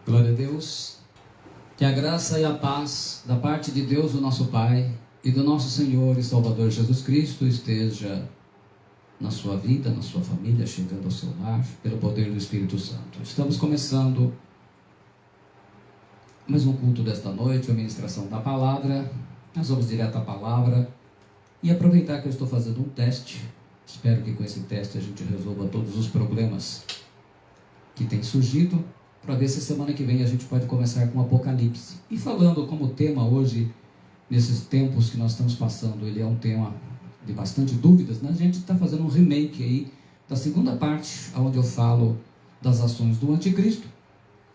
Glória a Deus. Que a graça e a paz da parte de Deus, o nosso Pai, e do nosso Senhor e Salvador Jesus Cristo esteja na sua vida, na sua família, chegando ao seu lar, pelo poder do Espírito Santo. Estamos começando mais um culto desta noite, a ministração da palavra. Nós vamos direto à palavra e aproveitar que eu estou fazendo um teste. Espero que com esse teste a gente resolva todos os problemas que têm surgido, para ver se semana que vem a gente pode começar com o Apocalipse. E falando como tema hoje, nesses tempos que nós estamos passando, ele é um tema de bastante dúvidas, né? A gente está fazendo um remake aí da segunda parte, onde eu falo das ações do anticristo,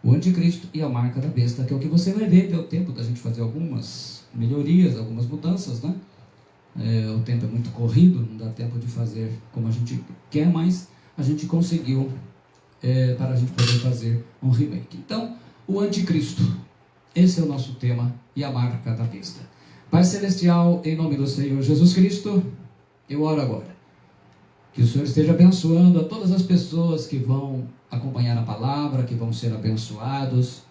o anticristo e a marca da besta, que é o que você vai ver. Deu tempo da gente fazer algumas melhorias, algumas mudanças, né? O tempo é muito corrido, não dá tempo de fazer como a gente quer, mas a gente conseguiu para a gente poder fazer um remake. Então, o anticristo, esse é o nosso tema, e a marca da besta. Pai Celestial, em nome do Senhor Jesus Cristo, eu oro agora que o Senhor esteja abençoando a todas as pessoas que vão acompanhar a palavra, que vão ser abençoados,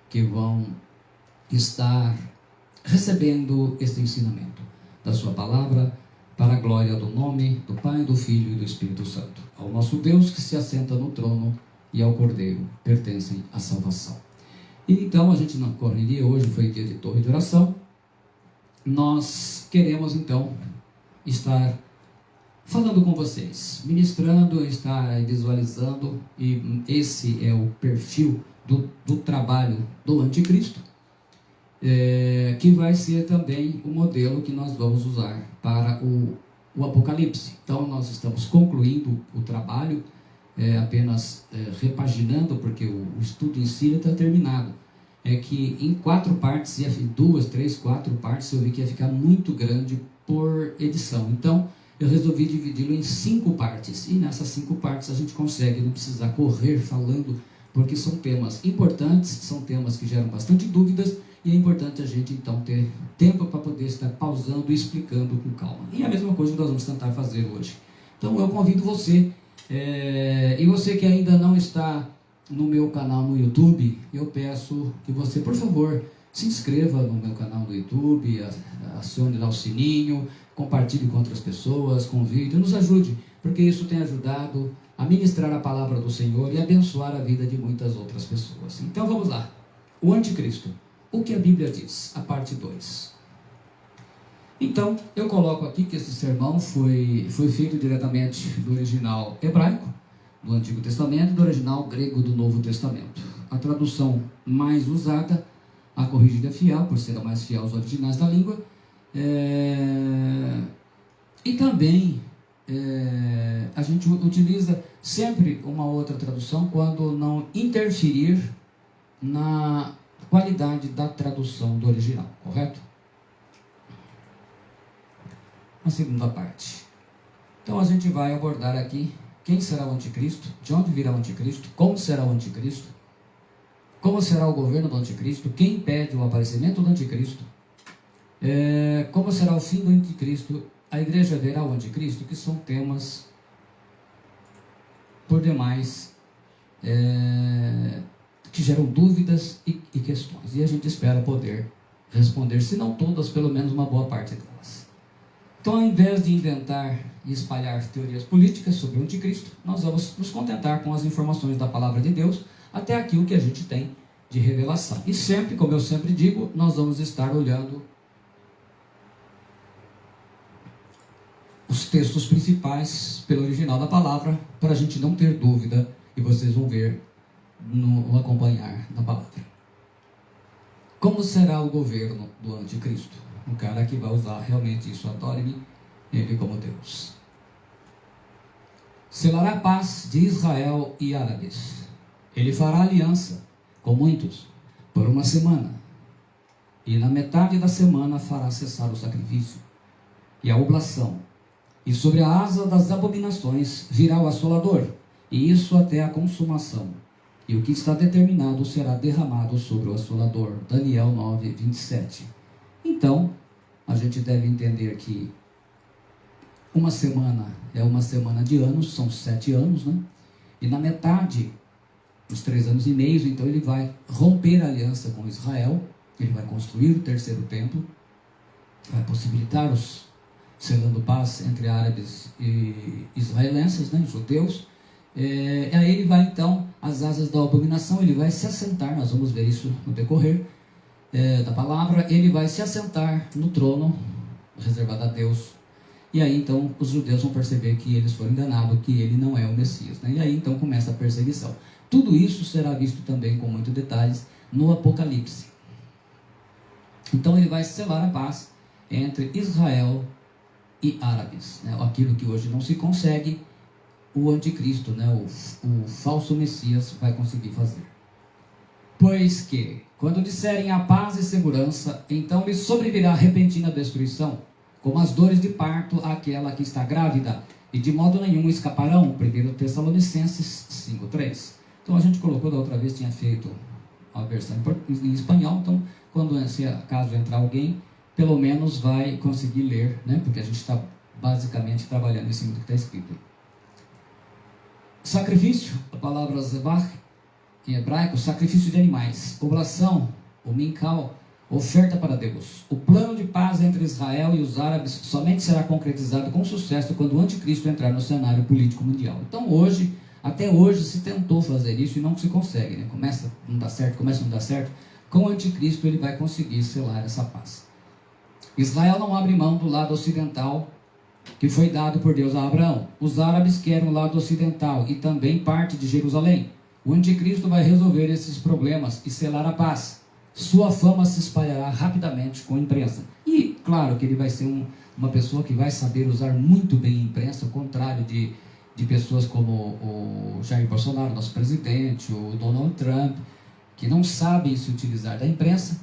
que vão estar recebendo este ensinamento da sua palavra, para a glória do nome do Pai, do Filho e do Espírito Santo. Ao nosso Deus que se assenta no trono e ao Cordeiro pertencem a salvação. E então a gente não correria, hoje foi dia de torre de oração. Nós queremos então estar falando com vocês, ministrando, estar visualizando, e esse é o perfil do trabalho do anticristo, que vai ser também o modelo que nós vamos usar para o Apocalipse. Então nós estamos concluindo o trabalho, apenas repaginando, porque o estudo em si está terminado. É que em 4 partes, 2, 3, 4 partes, eu vi que ia ficar muito grande por edição. Então eu resolvi dividi-lo em 5 partes, e nessas 5 partes a gente consegue não precisar correr falando, porque são temas importantes, são temas que geram bastante dúvidas, e é importante a gente então ter tempo para poder estar pausando e explicando com calma. E a mesma coisa que nós vamos tentar fazer hoje. Então eu convido você, e você que ainda não está no meu canal no YouTube, eu peço que você, por favor, se inscreva no meu canal no YouTube, acione lá o sininho, compartilhe com outras pessoas, convide, nos ajude, porque isso tem ajudado a ministrar a palavra do Senhor e abençoar a vida de muitas outras pessoas. Então vamos lá. O anticristo. O que a Bíblia diz, a parte 2. Então, eu coloco aqui que esse sermão foi feito diretamente do original hebraico, do Antigo Testamento, e do original grego do Novo Testamento. A tradução mais usada, a corrigida fiel, por ser a mais fiel aos originais da língua, e também a gente utiliza sempre uma outra tradução quando não interferir na qualidade da tradução do original, correto? A segunda parte. Então a gente vai abordar aqui quem será o anticristo, de onde virá o anticristo, como será o anticristo, como será o governo do anticristo, quem impede o aparecimento do anticristo, como será o fim do anticristo, a igreja verá o anticristo, que são temas por demais que geram dúvidas e questões, e a gente espera poder responder, se não todas, pelo menos uma boa parte delas. Então, ao invés de inventar e espalhar teorias políticas sobre o anticristo, nós vamos nos contentar com as informações da palavra de Deus, até aquilo que a gente tem de revelação. E sempre, como eu sempre digo, nós vamos estar olhando os textos principais pelo original da palavra, para a gente não ter dúvida, e vocês vão ver no acompanhar da palavra. Como será o governo do anticristo? Um cara que vai usar realmente isso, adore-me, ele como Deus. Selará a paz de Israel e árabes. Ele fará aliança com muitos por 1 semana, e na metade da semana fará cessar o sacrifício e a oblação, e sobre a asa das abominações virá o assolador, e isso até a consumação. E o que está determinado será derramado sobre o assolador. Daniel 9, 27. Então, a gente deve entender que 1 semana é 1 semana de anos, são 7 anos, né? E na metade uns 3 anos e meio, então ele vai romper a aliança com Israel, ele vai construir o terceiro templo, vai possibilitar selando paz entre árabes e israelenses, né, judeus. Aí ele vai então, as asas da abominação, ele vai se assentar, nós vamos ver isso no decorrer da palavra, ele vai se assentar no trono reservado a Deus. E aí então os judeus vão perceber que eles foram enganados, que ele não é o Messias, né? E aí então começa a perseguição. Tudo isso será visto também com muitos detalhes no Apocalipse. Então ele vai selar a paz entre Israel e árabes, né? Aquilo que hoje não se consegue, o anticristo, né? o falso Messias vai conseguir fazer. Pois que, quando disserem a paz e segurança, então lhes sobrevirá repentina destruição, como as dores de parto àquela que está grávida, e de modo nenhum escaparão. 1 Tessalonicenses 5:3. Então a gente colocou da outra vez, tinha feito a versão em espanhol, então quando se caso entrar alguém, pelo menos vai conseguir ler, né? Porque a gente está basicamente trabalhando em cima do que está escrito. Sacrifício, a palavra zebach, em hebraico, sacrifício de animais, oblação, o minkal, oferta para Deus. O plano de paz entre Israel e os árabes somente será concretizado com sucesso quando o anticristo entrar no cenário político mundial. Então hoje, até hoje se tentou fazer isso e não se consegue, né? Começa a não dar certo. Com o anticristo ele vai conseguir selar essa paz. Israel não abre mão do lado ocidental que foi dado por Deus a Abraão. Os árabes querem o lado ocidental e também parte de Jerusalém. O anticristo vai resolver esses problemas e selar a paz. Sua fama se espalhará rapidamente com a imprensa. E, claro, que ele vai ser uma pessoa que vai saber usar muito bem a imprensa, ao contrário de pessoas como o Jair Bolsonaro, nosso presidente, o Donald Trump, que não sabem se utilizar da imprensa.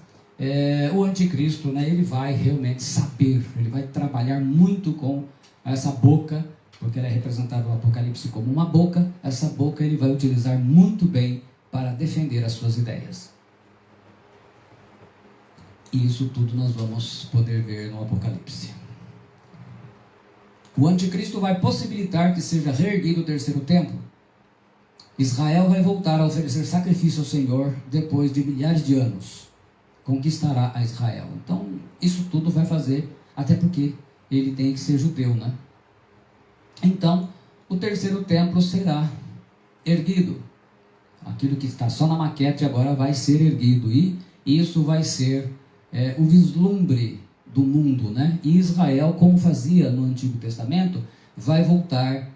O anticristo, né, ele vai realmente saber, ele vai trabalhar muito com essa boca, porque ela é representada no Apocalipse como uma boca. Essa boca ele vai utilizar muito bem para defender as suas ideias. E isso tudo nós vamos poder ver no Apocalipse. O anticristo vai possibilitar que seja reerguido o terceiro templo. Israel vai voltar a oferecer sacrifício ao Senhor depois de milhares de anos. Conquistará a Israel. Então, isso tudo vai fazer, até porque ele tem que ser judeu, né? Então, o terceiro templo será erguido. Aquilo que está só na maquete agora vai ser erguido. E isso vai ser o vislumbre do mundo, né? E Israel, como fazia no Antigo Testamento, vai voltar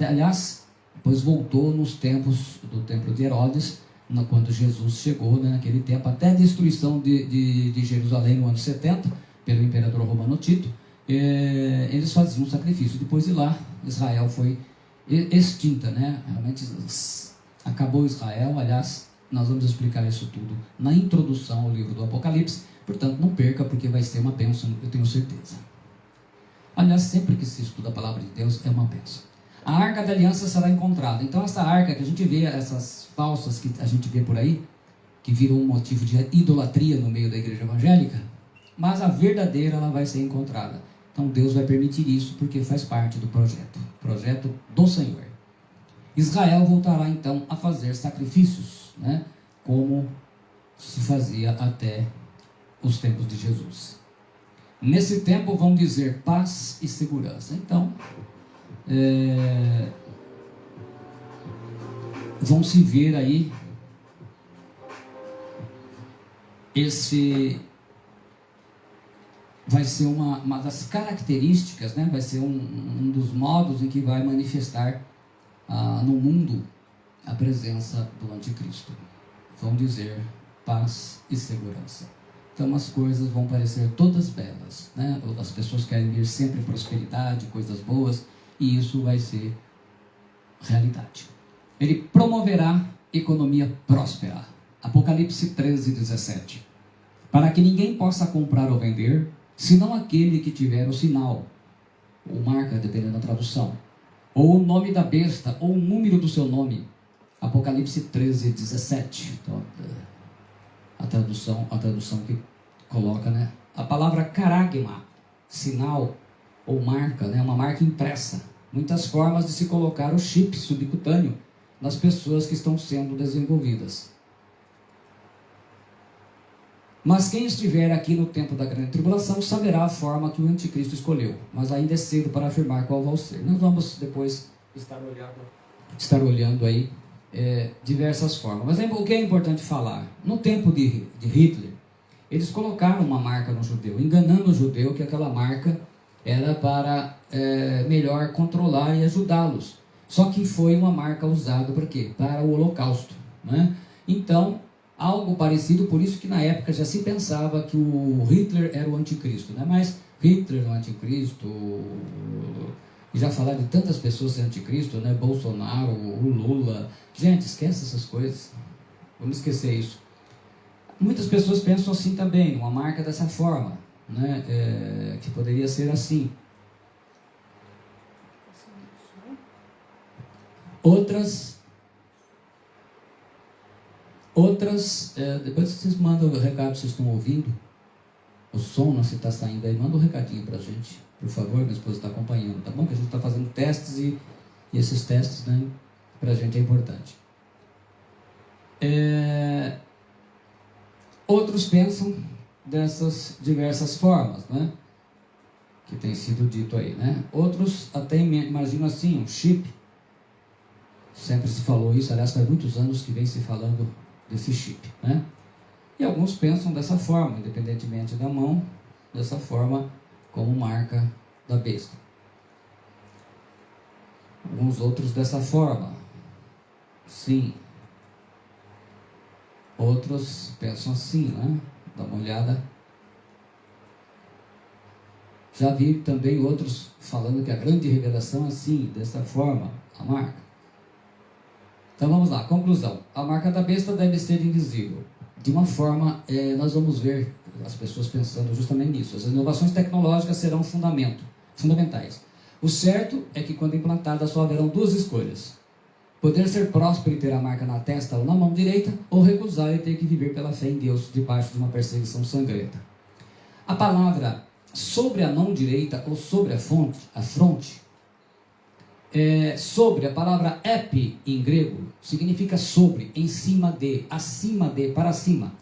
aliás, pois voltou nos tempos do templo de Herodes, quando Jesus chegou, né, naquele tempo, até a destruição de Jerusalém no ano 70, pelo imperador romano Tito, eles faziam um sacrifício. Depois de lá, Israel foi extinta, né? Realmente acabou Israel. Aliás, nós vamos explicar isso tudo na introdução ao livro do Apocalipse, portanto não perca, porque vai ser uma bênção, eu tenho certeza. Aliás, sempre que se estuda a palavra de Deus é uma bênção. A arca da aliança será encontrada. Então essa arca que a gente vê, essas falsas que a gente vê por aí, que viram um motivo de idolatria no meio da igreja evangélica, mas a verdadeira ela vai ser encontrada. Então Deus vai permitir isso porque faz parte do projeto do Senhor. Israel voltará então a fazer sacrifícios, né, como se fazia até os tempos de Jesus. Nesse tempo vão dizer paz e segurança. Então, vão se ver aí vai ser uma das características, né? Vai ser um dos modos em que vai manifestar no mundo a presença do anticristo. Vão dizer paz e segurança. Então as coisas vão parecer todas belas, né? As pessoas querem ver sempre prosperidade, coisas boas, e isso vai ser realidade. Ele promoverá economia próspera. Apocalipse 13:17. Para que ninguém possa comprar ou vender, senão aquele que tiver o sinal, ou marca, dependendo da tradução, ou o nome da besta, ou o número do seu nome. Apocalipse 13:17. Então, a tradução que coloca, né? A palavra caragma, sinal ou marca, né? Uma marca impressa. Muitas formas de se colocar o chip subcutâneo nas pessoas que estão sendo desenvolvidas. Mas quem estiver aqui no tempo da grande tribulação saberá a forma que o anticristo escolheu. Mas ainda é cedo para afirmar qual vai ser. Nós vamos depois estar olhando aí diversas formas. Mas o que é importante falar? No tempo de Hitler, eles colocaram uma marca no judeu, enganando o judeu que aquela marca era para melhor controlar e ajudá-los. Só que foi uma marca usada para quê? Para o Holocausto, né? Então, algo parecido, por isso que na época já se pensava que o Hitler era o anticristo, né? Mas Hitler é o anticristo, e já falaram de tantas pessoas ser anticristo, né? Bolsonaro, o Lula. Gente, esquece essas coisas, vamos esquecer isso. Muitas pessoas pensam assim também, uma marca dessa forma, né? Que poderia ser assim. Outras, depois vocês mandam o recado, vocês estão ouvindo o som, não se está saindo aí, manda um recadinho para a gente, por favor, minha esposa está acompanhando, tá bom? Que a gente está fazendo testes e esses testes, né, para a gente é importante. Outros pensam dessas diversas formas, né, que tem sido dito aí, né? Outros até imaginam assim, um chip. Sempre se falou isso, aliás, faz muitos anos que vem se falando desse chip, né? E alguns pensam dessa forma, independentemente da mão, dessa forma como marca da besta. Alguns outros dessa forma, sim. Outros pensam assim, né? Dá uma olhada. Já vi também outros falando que a grande revelação é assim, dessa forma, a marca. Então vamos lá, conclusão. A marca da besta deve ser invisível. De uma forma, nós vamos ver as pessoas pensando justamente nisso. As inovações tecnológicas serão fundamentais. O certo é que quando implantada só haverão duas escolhas. Poder ser próspero e ter a marca na testa ou na mão direita, ou recusar e ter que viver pela fé em Deus debaixo de uma perseguição sangrenta. A palavra sobre a mão direita ou sobre a fronte, sobre, a palavra epi em grego significa sobre, em cima de, acima de, para cima.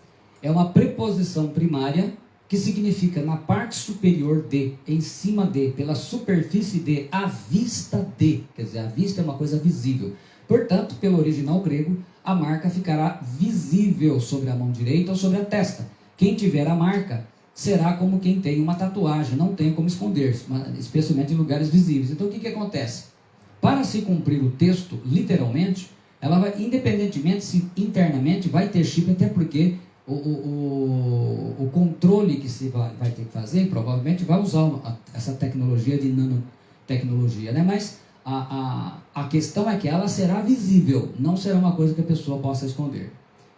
É uma preposição primária que significa na parte superior de, em cima de, pela superfície de, à vista de. Quer dizer, a vista é uma coisa visível. Portanto, pelo original grego, a marca ficará visível sobre a mão direita ou sobre a testa. Quem tiver a marca será como quem tem uma tatuagem, não tem como esconder, especialmente em lugares visíveis. Então o que acontece? Para se cumprir o texto, literalmente, ela vai, independentemente se internamente vai ter chip, até porque o controle que se vai ter que fazer, provavelmente vai usar essa tecnologia de nanotecnologia, né? Mas a questão é que ela será visível, não será uma coisa que a pessoa possa esconder.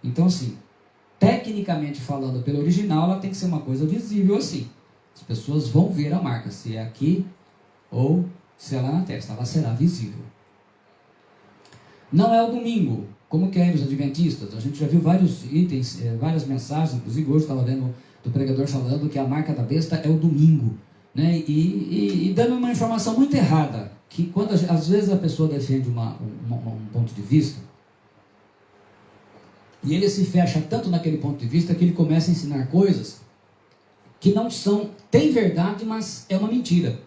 Então, assim, tecnicamente falando, pelo original, ela tem que ser uma coisa visível assim. As pessoas vão ver a marca, se é aqui ou se ela é na testa, ela será visível. Não é o domingo, como querem os adventistas. A gente já viu vários itens, várias mensagens, inclusive hoje estava lendo do pregador falando que a marca da besta é o domingo, né? E dando uma informação muito errada, que quando às vezes a pessoa defende um ponto de vista, e ele se fecha tanto naquele ponto de vista que ele começa a ensinar coisas que não são, tem verdade, mas é uma mentira.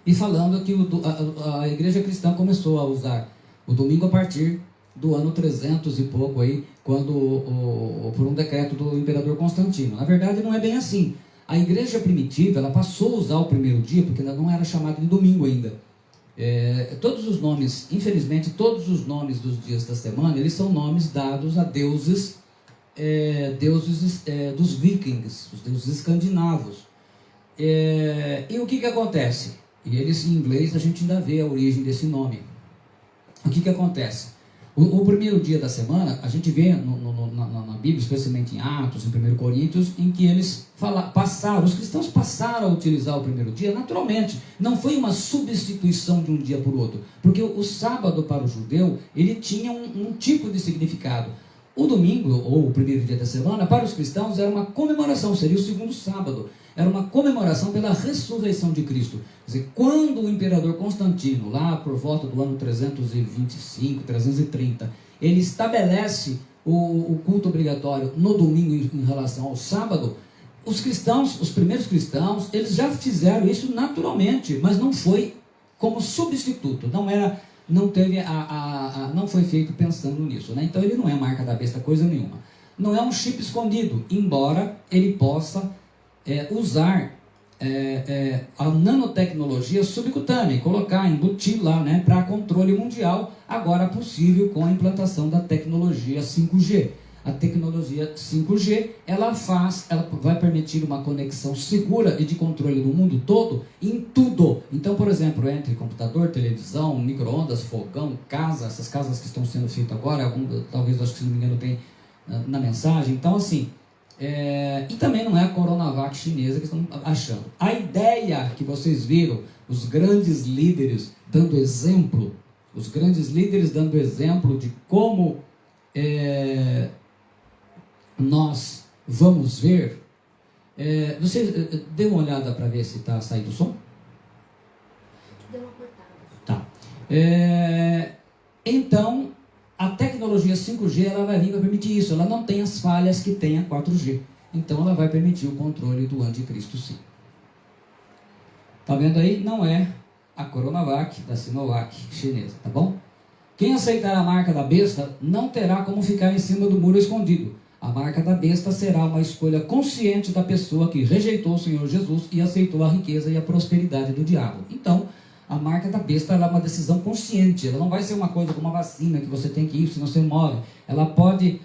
E falando que a igreja cristã começou a usar o domingo a partir do ano 300 e pouco aí, quando por um decreto do imperador Constantino. Na verdade não é bem assim. A igreja primitiva, ela passou a usar o primeiro dia, porque ela não era chamada de domingo ainda. Todos os nomes, infelizmente, todos os nomes dos dias da semana, eles são nomes dados a deuses dos vikings, os deuses escandinavos. E o que acontece? E eles, em inglês, a gente ainda vê a origem desse nome. O que acontece? O primeiro dia da semana, a gente vê na Bíblia, especialmente em Atos, em 1 Coríntios, em que eles os cristãos passaram a utilizar o primeiro dia naturalmente. Não foi uma substituição de um dia por outro. Porque o sábado para o judeu, ele tinha um tipo de significado. O domingo, ou o primeiro dia da semana, para os cristãos era uma comemoração, seria o segundo sábado. Era uma comemoração pela ressurreição de Cristo. Quer dizer, quando o imperador Constantino, lá por volta do ano 325, 330, ele estabelece o culto obrigatório no domingo em relação ao sábado, os cristãos, os primeiros cristãos, eles já fizeram isso naturalmente, mas não foi como substituto, não foi feito pensando nisso, né? Então ele não é marca da besta coisa nenhuma. Não é um chip escondido, embora ele possa usar a nanotecnologia subcutânea, colocar, embutir lá, né, para controle mundial, agora possível com a implantação da tecnologia 5G. A tecnologia 5G, ela vai permitir uma conexão segura e de controle no mundo todo, em tudo. Então, por exemplo, entre computador, televisão, micro-ondas, fogão, casa, essas casas que estão sendo feitas agora, talvez, acho que se não me engano, tem na mensagem. Então, assim, e também não é a Coronavac chinesa que estão achando. A ideia que vocês viram, os grandes líderes dando exemplo de como nós vamos ver. Você deu uma olhada para ver se está saindo o som? Deu uma cortada. Tá. Então, a tecnologia 5G ela vai vir para permitir isso. Ela não tem as falhas que tem a 4G. Então, ela vai permitir o controle do anticristo, sim. Tá vendo aí? Não é a Coronavac da Sinovac chinesa, tá bom? Quem aceitar a marca da besta não terá como ficar em cima do muro escondido. A marca da besta será uma escolha consciente da pessoa que rejeitou o Senhor Jesus e aceitou a riqueza e a prosperidade do diabo. Então, a marca da besta ela é uma decisão consciente. Ela não vai ser uma coisa como uma vacina que você tem que ir, senão você morre. Ela pode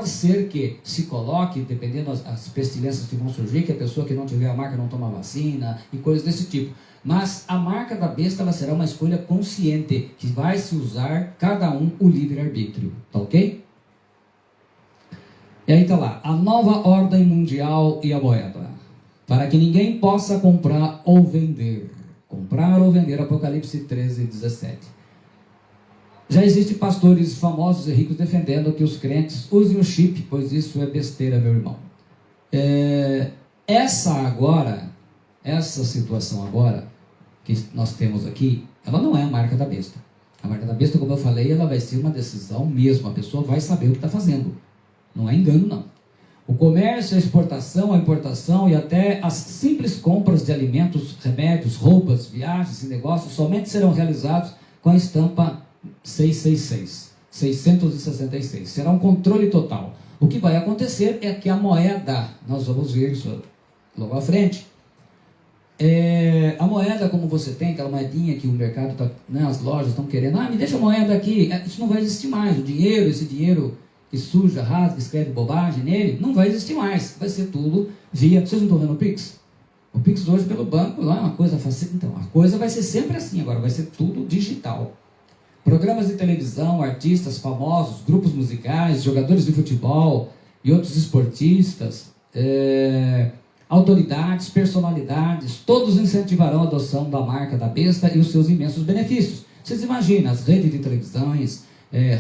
ser que se coloque, dependendo das pestilências que vão surgir, que a pessoa que não tiver a marca não toma vacina e coisas desse tipo. Mas a marca da besta ela será uma escolha consciente, que vai se usar cada um o livre-arbítrio. Tá ok? E aí está lá, a nova ordem mundial e a moeda, para que ninguém possa comprar ou vender. Comprar ou vender, Apocalipse 13, 17. Já existem pastores famosos e ricos defendendo que os crentes usem o chip, pois isso é besteira, meu irmão. Essa situação agora, que nós temos aqui, ela não é a marca da besta. A marca da besta, como eu falei, ela vai ser uma decisão mesmo, a pessoa vai saber o que está fazendo. Não é engano, não. O comércio, a exportação, a importação e até as simples compras de alimentos, remédios, roupas, viagens e negócios somente serão realizados com a estampa 666. Será um controle total. O que vai acontecer é que a moeda, nós vamos ver isso logo à frente, a moeda como você tem, aquela moedinha que o mercado, as lojas estão querendo, me deixa a moeda aqui, isso não vai existir mais. O dinheiro, esse dinheiro que suja, rasga, escreve bobagem nele, não vai existir mais. Vai ser tudo via... Vocês não estão vendo o Pix? O Pix hoje pelo banco lá é uma coisa fácil. Então, a coisa vai ser sempre assim agora, vai ser tudo digital. Programas de televisão, artistas famosos, grupos musicais, jogadores de futebol e outros esportistas, autoridades, personalidades, todos incentivarão a adoção da marca da besta e os seus imensos benefícios. Vocês imaginam, as redes de televisões,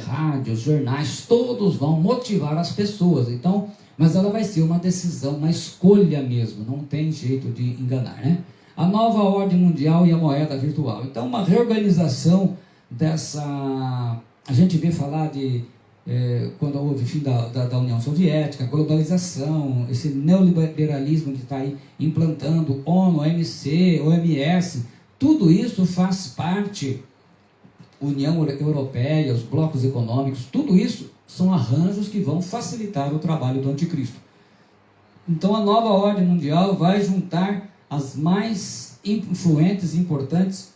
rádios, jornais, todos vão motivar as pessoas. Então, mas ela vai ser uma decisão, uma escolha mesmo, não tem jeito de enganar, né? A nova ordem mundial e a moeda virtual. Então, uma reorganização dessa... A gente vê falar de... quando houve o fim da União Soviética, a globalização, esse neoliberalismo que está aí implantando, ONU, OMC, OMS, tudo isso faz parte... União Europeia, os blocos econômicos, tudo isso são arranjos que vão facilitar o trabalho do anticristo. Então a nova ordem mundial vai juntar as mais influentes e importantes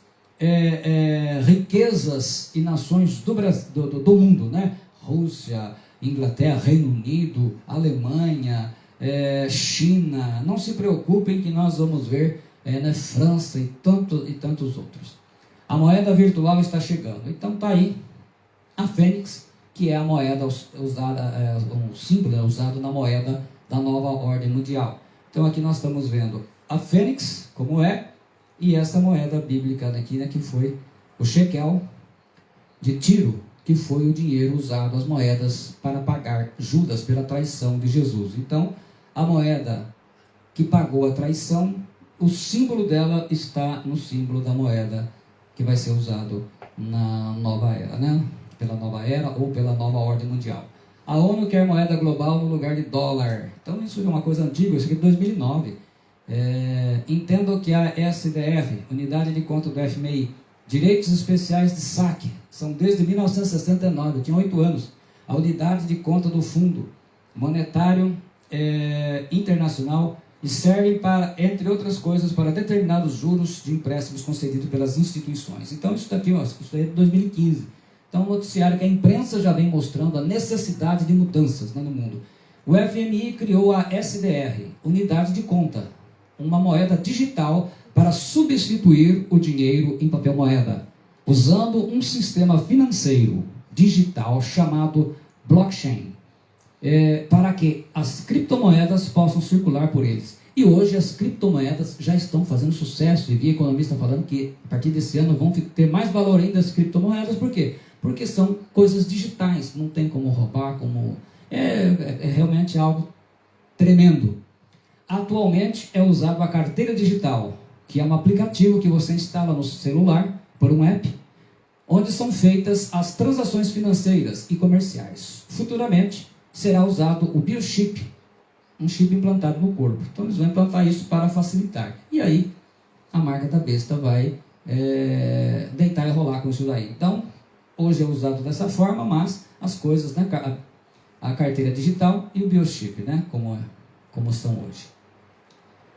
riquezas e nações do mundo, né? Rússia, Inglaterra, Reino Unido, Alemanha, China. Não se preocupem que nós vamos ver na França e tantos outros. A moeda virtual está chegando. Então está aí a Fênix, que é a moeda usada, um símbolo usado na moeda da nova ordem mundial. Então aqui nós estamos vendo a Fênix, como é, e essa moeda bíblica aqui, né, que foi o shekel de Tiro, que foi o dinheiro usado, as moedas, para pagar Judas pela traição de Jesus. Então, a moeda que pagou a traição, o símbolo dela está no símbolo da moeda que vai ser usado na nova era, né? Pela nova era ou pela nova ordem mundial. A ONU quer moeda global no lugar de dólar. Então, isso é uma coisa antiga, isso aqui é de 2009. Entendo que a SDR, Unidade de Conta do FMI, Direitos Especiais de Saque, são desde 1969, eu tinha 8 anos. A Unidade de Conta do Fundo Monetário Internacional e servem para, entre outras coisas, para determinar os juros de empréstimos concedidos pelas instituições. Então, isso daqui, isso é de 2015. Então, um noticiário que a imprensa já vem mostrando a necessidade de mudanças, né, no mundo. O FMI criou a SDR, Unidade de Conta, uma moeda digital para substituir o dinheiro em papel moeda, usando um sistema financeiro digital chamado blockchain, para que as criptomoedas possam circular por eles. E hoje as criptomoedas já estão fazendo sucesso, e vi economista falando que a partir desse ano vão ter mais valor ainda as criptomoedas. Por quê? Porque são coisas digitais, não tem como roubar, é realmente algo tremendo. Atualmente é usado a carteira digital, que é um aplicativo que você instala no celular por um app, onde são feitas as transações financeiras e comerciais. Futuramente será usado o biochip, um chip implantado no corpo. Então eles vão implantar isso para facilitar. E aí a marca da besta vai deitar e rolar com isso daí. Então, hoje é usado dessa forma, mas as coisas, né, a carteira digital e o biochip, né, como são hoje.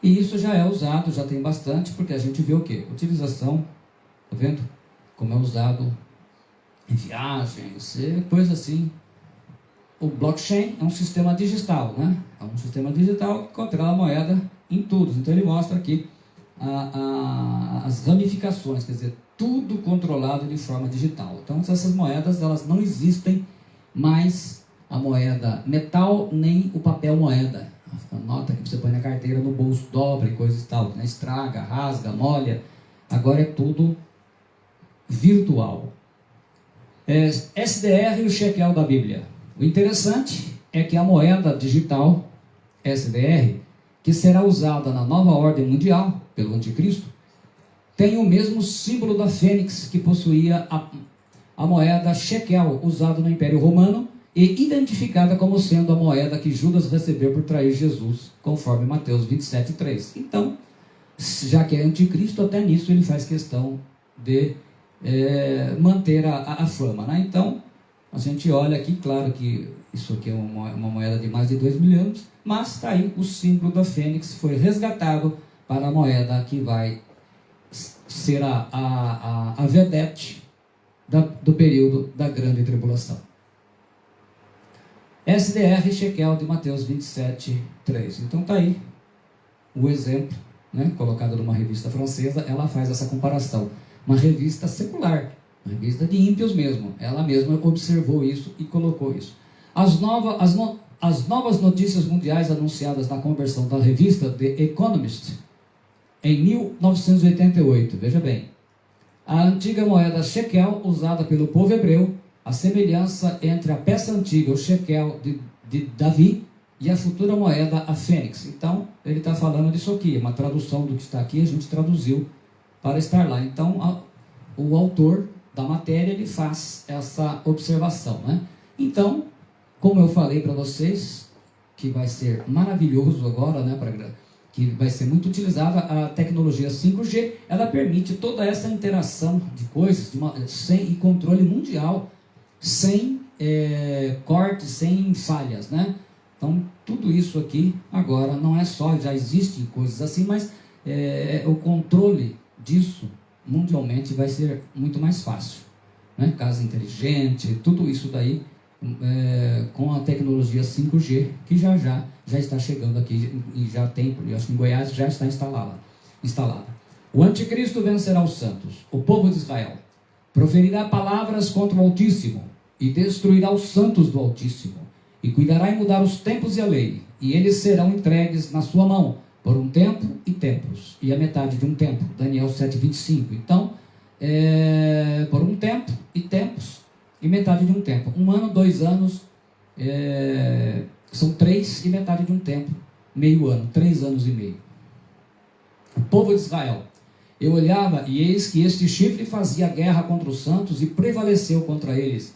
E isso já é usado, já tem bastante, porque a gente vê o quê? Utilização, tá vendo? Como é usado em viagens, coisa assim. O blockchain é um sistema digital, né? É um sistema digital que controla a moeda em tudo. Então ele mostra aqui as ramificações, quer dizer, tudo controlado de forma digital. Então essas moedas, elas não existem mais, a moeda metal nem o papel moeda. A nota que você põe na carteira, no bolso, dobra e coisa e tal, né? Estraga, rasga, molha. Agora é tudo virtual. SDR e o shekel da Bíblia. O interessante é que a moeda digital SDR, que será usada na nova ordem mundial pelo anticristo, tem o mesmo símbolo da fênix que possuía a moeda shekel, usada no Império Romano e identificada como sendo a moeda que Judas recebeu por trair Jesus, conforme Mateus 27:3. Então, já que é anticristo, até nisso ele faz questão de manter a fama, né? Então, a gente olha aqui, claro que isso aqui é uma moeda de mais de 2 mil anos, mas está aí o símbolo da fênix, foi resgatado para a moeda que vai ser a vedete do período da grande tribulação. SDR shekel de Mateus 27:3. Então está aí o exemplo, né, colocado numa revista francesa. Ela faz essa comparação. Uma revista secular, uma revista de ímpios mesmo. Ela mesma observou isso e colocou isso. As novas notícias mundiais anunciadas na conversão da revista The Economist em 1988. Veja bem, a antiga moeda shekel usada pelo povo hebreu, a semelhança entre a peça antiga, o shekel de Davi, e a futura moeda, a fênix. Então, ele está falando disso aqui, uma tradução do que está aqui, a gente traduziu para estar lá. Então, o autor da matéria, ele faz essa observação, né? Então, como eu falei para vocês, que vai ser maravilhoso agora, né, que vai ser muito utilizada a tecnologia 5G, ela permite toda essa interação de coisas sem controle mundial, sem cortes, sem falhas, né? Então, tudo isso aqui agora não é só, já existem coisas assim, mas o controle disso mundialmente vai ser muito mais fácil, né? Casa inteligente, tudo isso daí com a tecnologia 5G, que já está chegando aqui e já tem, eu acho que em Goiás já está instalada. O anticristo vencerá os santos, o povo de Israel, proferirá palavras contra o Altíssimo e destruirá os santos do Altíssimo, e cuidará em mudar os tempos e a lei, e eles serão entregues na sua mão por um tempo e tempos, e a metade de um tempo, Daniel 7:25. Então, por um tempo e tempos, e metade de um tempo. 1 ano, 2 anos, são 3 e metade de um tempo. Meio ano, 3 anos e meio. O povo de Israel. Eu olhava e eis que este chifre fazia guerra contra os santos e prevaleceu contra eles.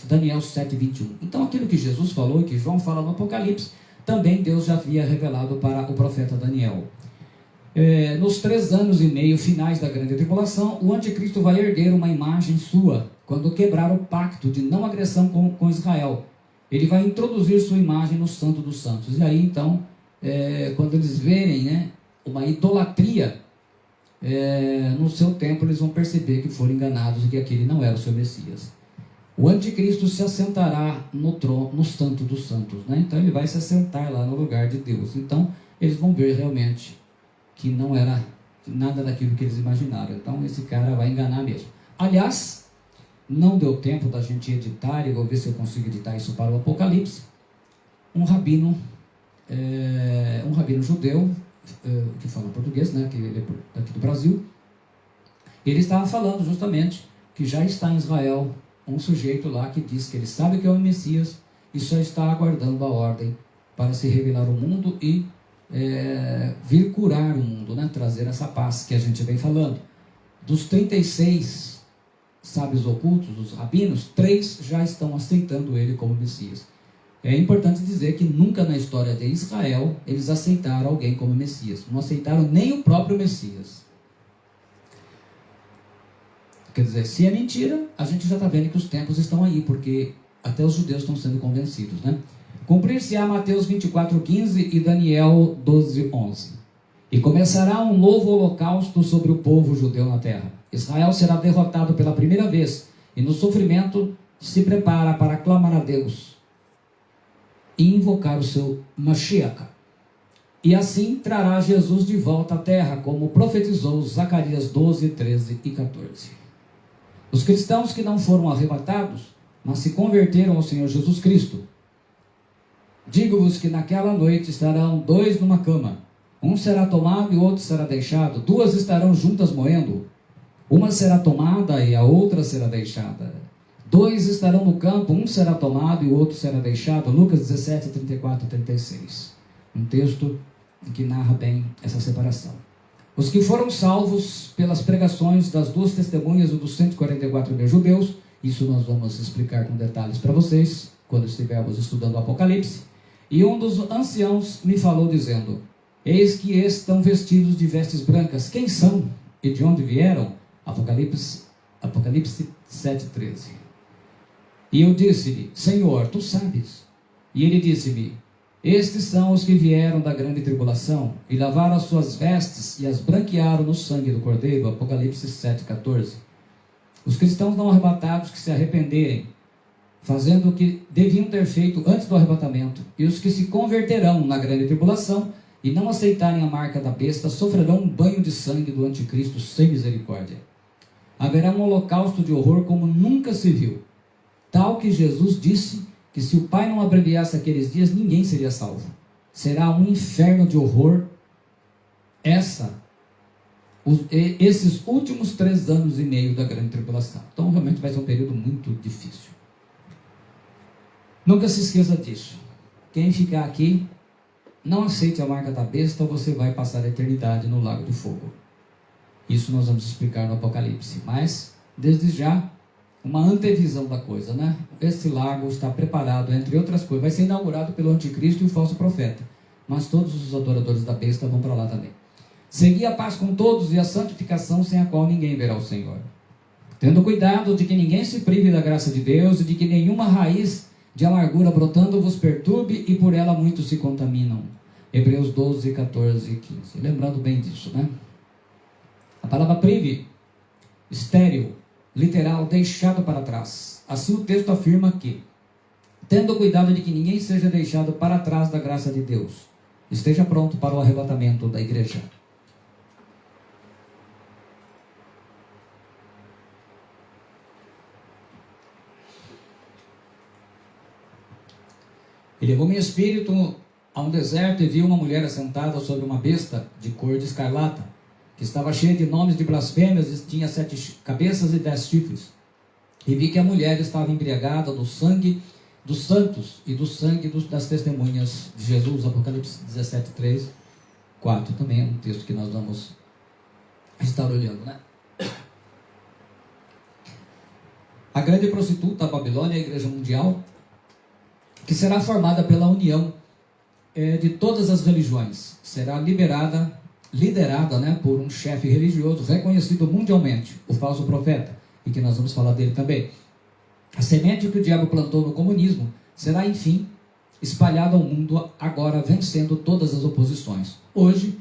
Daniel 7, 21. Então aquilo que Jesus falou e que João fala no Apocalipse, também Deus já havia revelado para o profeta Daniel. Nos 3 anos e meio finais da grande tribulação, o anticristo vai erguer uma imagem sua, quando quebrar o pacto de não agressão com Israel. Ele vai introduzir sua imagem no Santo dos Santos. E aí então, quando eles verem, né, uma idolatria no seu templo, eles vão perceber que foram enganados e que aquele não era o seu Messias. O anticristo se assentará no trono, no Santo dos Santos, né? Então ele vai se assentar lá no lugar de Deus. Então eles vão ver realmente que não era nada daquilo que eles imaginaram. Então esse cara vai enganar mesmo. Aliás, não deu tempo da gente editar, e vou ver se eu consigo editar isso para o Apocalipse. Um rabino judeu, que fala português, né, que ele é daqui do Brasil, ele estava falando justamente que já está em Israel um sujeito lá que diz que ele sabe que é o Messias e só está aguardando a ordem para se revelar ao mundo e vir curar o mundo, né, trazer essa paz que a gente vem falando. Dos 36 sábios ocultos, os rabinos, 3 já estão aceitando ele como Messias. É importante dizer que nunca na história de Israel eles aceitaram alguém como Messias. Não aceitaram nem o próprio Messias. Quer dizer, se é mentira, a gente já está vendo que os tempos estão aí, porque até os judeus estão sendo convencidos, né? Cumprir-se-á Mateus 24:15 e Daniel 12:11. E começará um novo holocausto sobre o povo judeu na terra. Israel será derrotado pela primeira vez e no sofrimento se prepara para clamar a Deus e invocar o seu Mashiach. E assim trará Jesus de volta à terra, como profetizou Zacarias 12, 13 e 14. Os cristãos que não foram arrebatados, mas se converteram ao Senhor Jesus Cristo, digo-vos que naquela noite estarão 2 numa cama, um será tomado e o outro será deixado, 2 estarão juntas moendo, uma será tomada e a outra será deixada. 2 estarão no campo, um será tomado e o outro será deixado. Lucas 17, 34 e 36. Um texto que narra bem essa separação. Os que foram salvos pelas pregações das 2 testemunhas e dos 144 mil judeus, isso nós vamos explicar com detalhes para vocês, quando estivermos estudando o Apocalipse. E um dos anciãos me falou dizendo, eis que estão vestidos de vestes brancas. Quem são e de onde vieram? Apocalipse 7, 13. E eu disse-lhe, Senhor, tu sabes. E ele disse-me, estes são os que vieram da grande tribulação, e lavaram as suas vestes, e as branquearam no sangue do Cordeiro. Apocalipse 7, 14. Os cristãos não arrebatados que se arrependerem, fazendo o que deviam ter feito antes do arrebatamento, e os que se converterão na grande tribulação, e não aceitarem a marca da besta, sofrerão um banho de sangue do anticristo sem misericórdia. Haverá um holocausto de horror como nunca se viu, tal que Jesus disse que se o Pai não abreviasse aqueles dias, ninguém seria salvo. Será um inferno de horror, esses últimos 3 anos e meio da grande tribulação. Então realmente vai ser um período muito difícil. Nunca se esqueça disso. Quem ficar aqui, não aceite a marca da besta, ou você vai passar a eternidade no lago de fogo. Isso nós vamos explicar no Apocalipse. Mas, desde já, uma antevisão da coisa, né? Esse lago está preparado, entre outras coisas, vai ser inaugurado pelo anticristo e o falso profeta, mas todos os adoradores da besta vão para lá também. Segui a paz com todos e a santificação, sem a qual ninguém verá o Senhor, tendo cuidado de que ninguém se prive da graça de Deus e de que nenhuma raiz de amargura brotando vos perturbe e por ela muitos se contaminam. Hebreus 12, 14 e 15. Lembrando bem disso, né? A palavra prive, estéril, literal, deixado para trás. Assim o texto afirma que, tendo cuidado de que ninguém seja deixado para trás da graça de Deus, esteja pronto para o arrebatamento da igreja. E levou meu espírito a um deserto e vi uma mulher assentada sobre uma besta de cor de escarlata, que estava cheia de nomes de blasfêmias e tinha 7 cabeças e 10 chifres. E vi que a mulher estava embriagada do sangue dos santos e do sangue das testemunhas de Jesus. Apocalipse 17, 3, 4. Também é um texto que nós vamos estar olhando, né? A grande prostituta, a Babilônia, a igreja mundial, que será formada pela união de todas as religiões, será liderada, né, por um chefe religioso reconhecido mundialmente, o falso profeta, e que nós vamos falar dele também. A semente que o diabo plantou no comunismo será, enfim, espalhada ao mundo, agora vencendo todas as oposições. Hoje,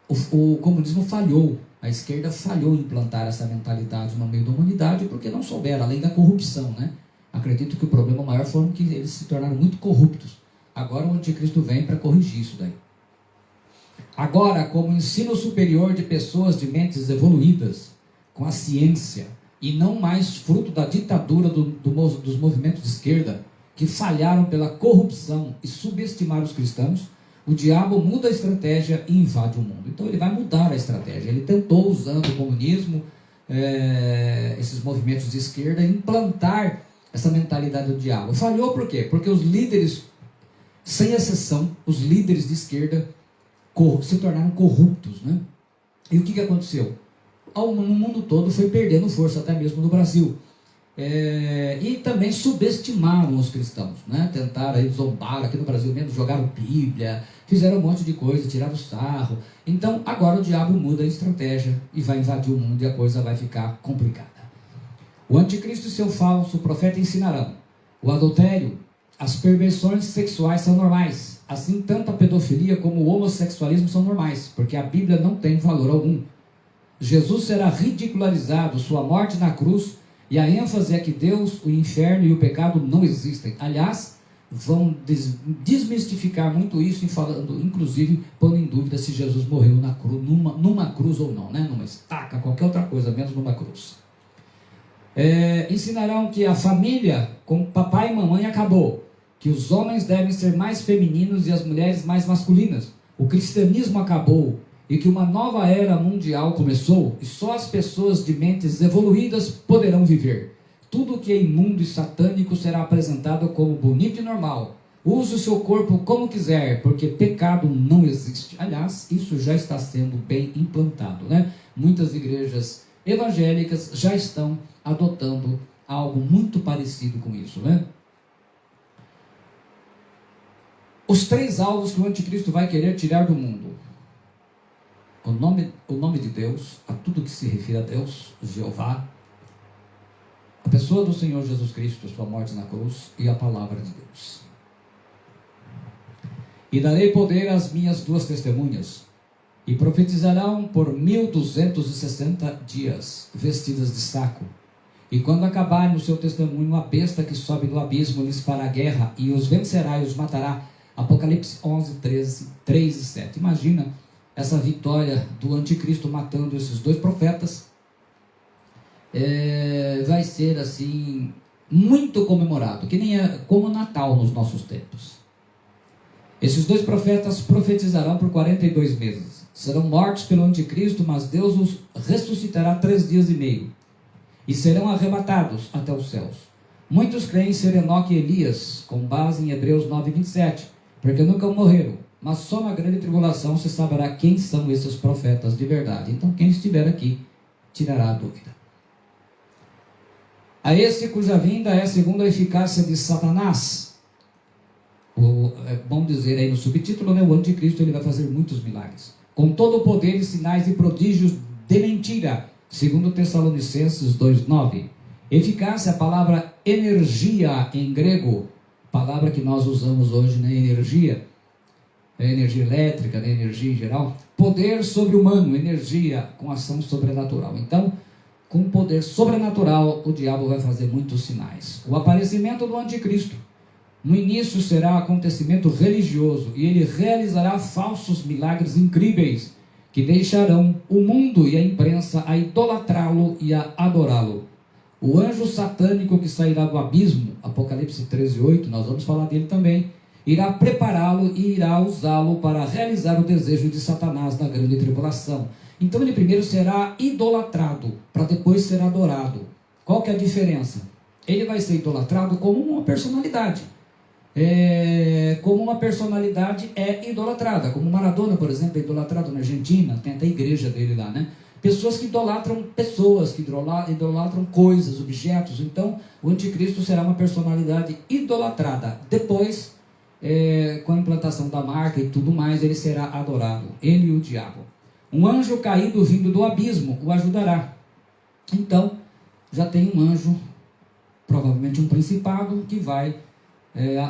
o comunismo falhou, a esquerda falhou em implantar essa mentalidade no meio da humanidade, porque não souberam, além da corrupção, né? Acredito que o problema maior foi que eles se tornaram muito corruptos. Agora o anticristo vem para corrigir isso daí. Agora, como ensino superior de pessoas de mentes evoluídas, com a ciência, e não mais fruto da ditadura dos movimentos de esquerda, que falharam pela corrupção e subestimaram os cristãos, o diabo muda a estratégia e invade o mundo. Então ele vai mudar a estratégia. Ele tentou, usando o comunismo, esses movimentos de esquerda, implantar essa mentalidade do diabo. Falhou por quê? Porque os líderes, sem exceção, os líderes de esquerda se tornaram corruptos, né? E o que aconteceu? No mundo todo foi perdendo força, até mesmo no Brasil. E também subestimaram os cristãos, né? Tentaram aí zombar, aqui no Brasil mesmo, jogaram Bíblia, fizeram um monte de coisa, tiraram sarro. Então agora o diabo muda a estratégia e vai invadir o mundo e a coisa vai ficar complicada. O anticristo e seu falso profeta ensinarão: o adultério, as perversões sexuais são normais. Assim, tanto a pedofilia como o homossexualismo são normais, porque a Bíblia não tem valor algum. Jesus será ridicularizado, sua morte na cruz, e a ênfase é que Deus, o inferno e o pecado não existem. Aliás, vão desmistificar muito isso, falando, inclusive, pondo em dúvida se Jesus morreu na cruz, numa cruz ou não, né? Numa estaca, qualquer outra coisa, menos numa cruz. Ensinarão que a família com papai e mamãe acabou, que os homens devem ser mais femininos e as mulheres mais masculinas. O cristianismo acabou e que uma nova era mundial começou e só as pessoas de mentes evoluídas poderão viver. Tudo que é imundo e satânico será apresentado como bonito e normal. Use o seu corpo como quiser, porque pecado não existe. Aliás, isso já está sendo bem implantado, né? Muitas igrejas evangélicas já estão adotando algo muito parecido com isso, né? Os 3 alvos que o anticristo vai querer tirar do mundo: o nome de Deus, a tudo que se refere a Deus, Jeová, a pessoa do Senhor Jesus Cristo, sua morte na cruz, e a palavra de Deus. E darei poder às minhas 2 testemunhas, e profetizarão por 1260 dias, vestidas de saco. E quando acabarem o seu testemunho, a besta que sobe do abismo lhes fará guerra, e os vencerá e os matará. Apocalipse 11, 13, 3 e 7. Imagina essa vitória do anticristo matando esses 2 profetas. Vai ser assim, muito comemorado, que nem como Natal nos nossos tempos. Esses 2 profetas profetizarão por 42 meses. Serão mortos pelo anticristo, mas Deus os ressuscitará 3 dias e meio. E serão arrebatados até os céus. Muitos creem ser Enoque e Elias, com base em Hebreus 9, 27, porque nunca morreram. Mas só na grande tribulação se saberá quem são esses profetas de verdade. Então quem estiver aqui tirará a dúvida. A esse cuja vinda é segundo a eficácia de Satanás. É bom dizer aí no subtítulo, né? O anticristo ele vai fazer muitos milagres, com todo o poder e sinais e prodígios de mentira, segundo Tessalonicenses 2:9. Eficácia, a palavra energia em grego, palavra que nós usamos hoje, né? Energia elétrica, né? Energia em geral. Poder sobre-humano, energia com ação sobrenatural. Então, com poder sobrenatural, o diabo vai fazer muitos sinais. O aparecimento do anticristo, no início será um acontecimento religioso, e ele realizará falsos milagres incríveis, que deixarão o mundo e a imprensa a idolatrá-lo e a adorá-lo. O anjo satânico que sairá do abismo, Apocalipse 13:8, nós vamos falar dele também, irá prepará-lo e irá usá-lo para realizar o desejo de Satanás na grande tribulação. Então ele primeiro será idolatrado, para depois ser adorado. Qual que é a diferença? Ele vai ser idolatrado como uma personalidade. Como uma personalidade é idolatrada. Como Maradona, por exemplo, é idolatrado na Argentina. Tem até a igreja dele lá, né? Pessoas que idolatram pessoas, que idolatram coisas, objetos. Então, o anticristo será uma personalidade idolatrada. Depois, com a implantação da marca e tudo mais, ele será adorado. Ele e o diabo. Um anjo caído vindo do abismo o ajudará. Então, já tem um anjo, provavelmente um principado, que vai,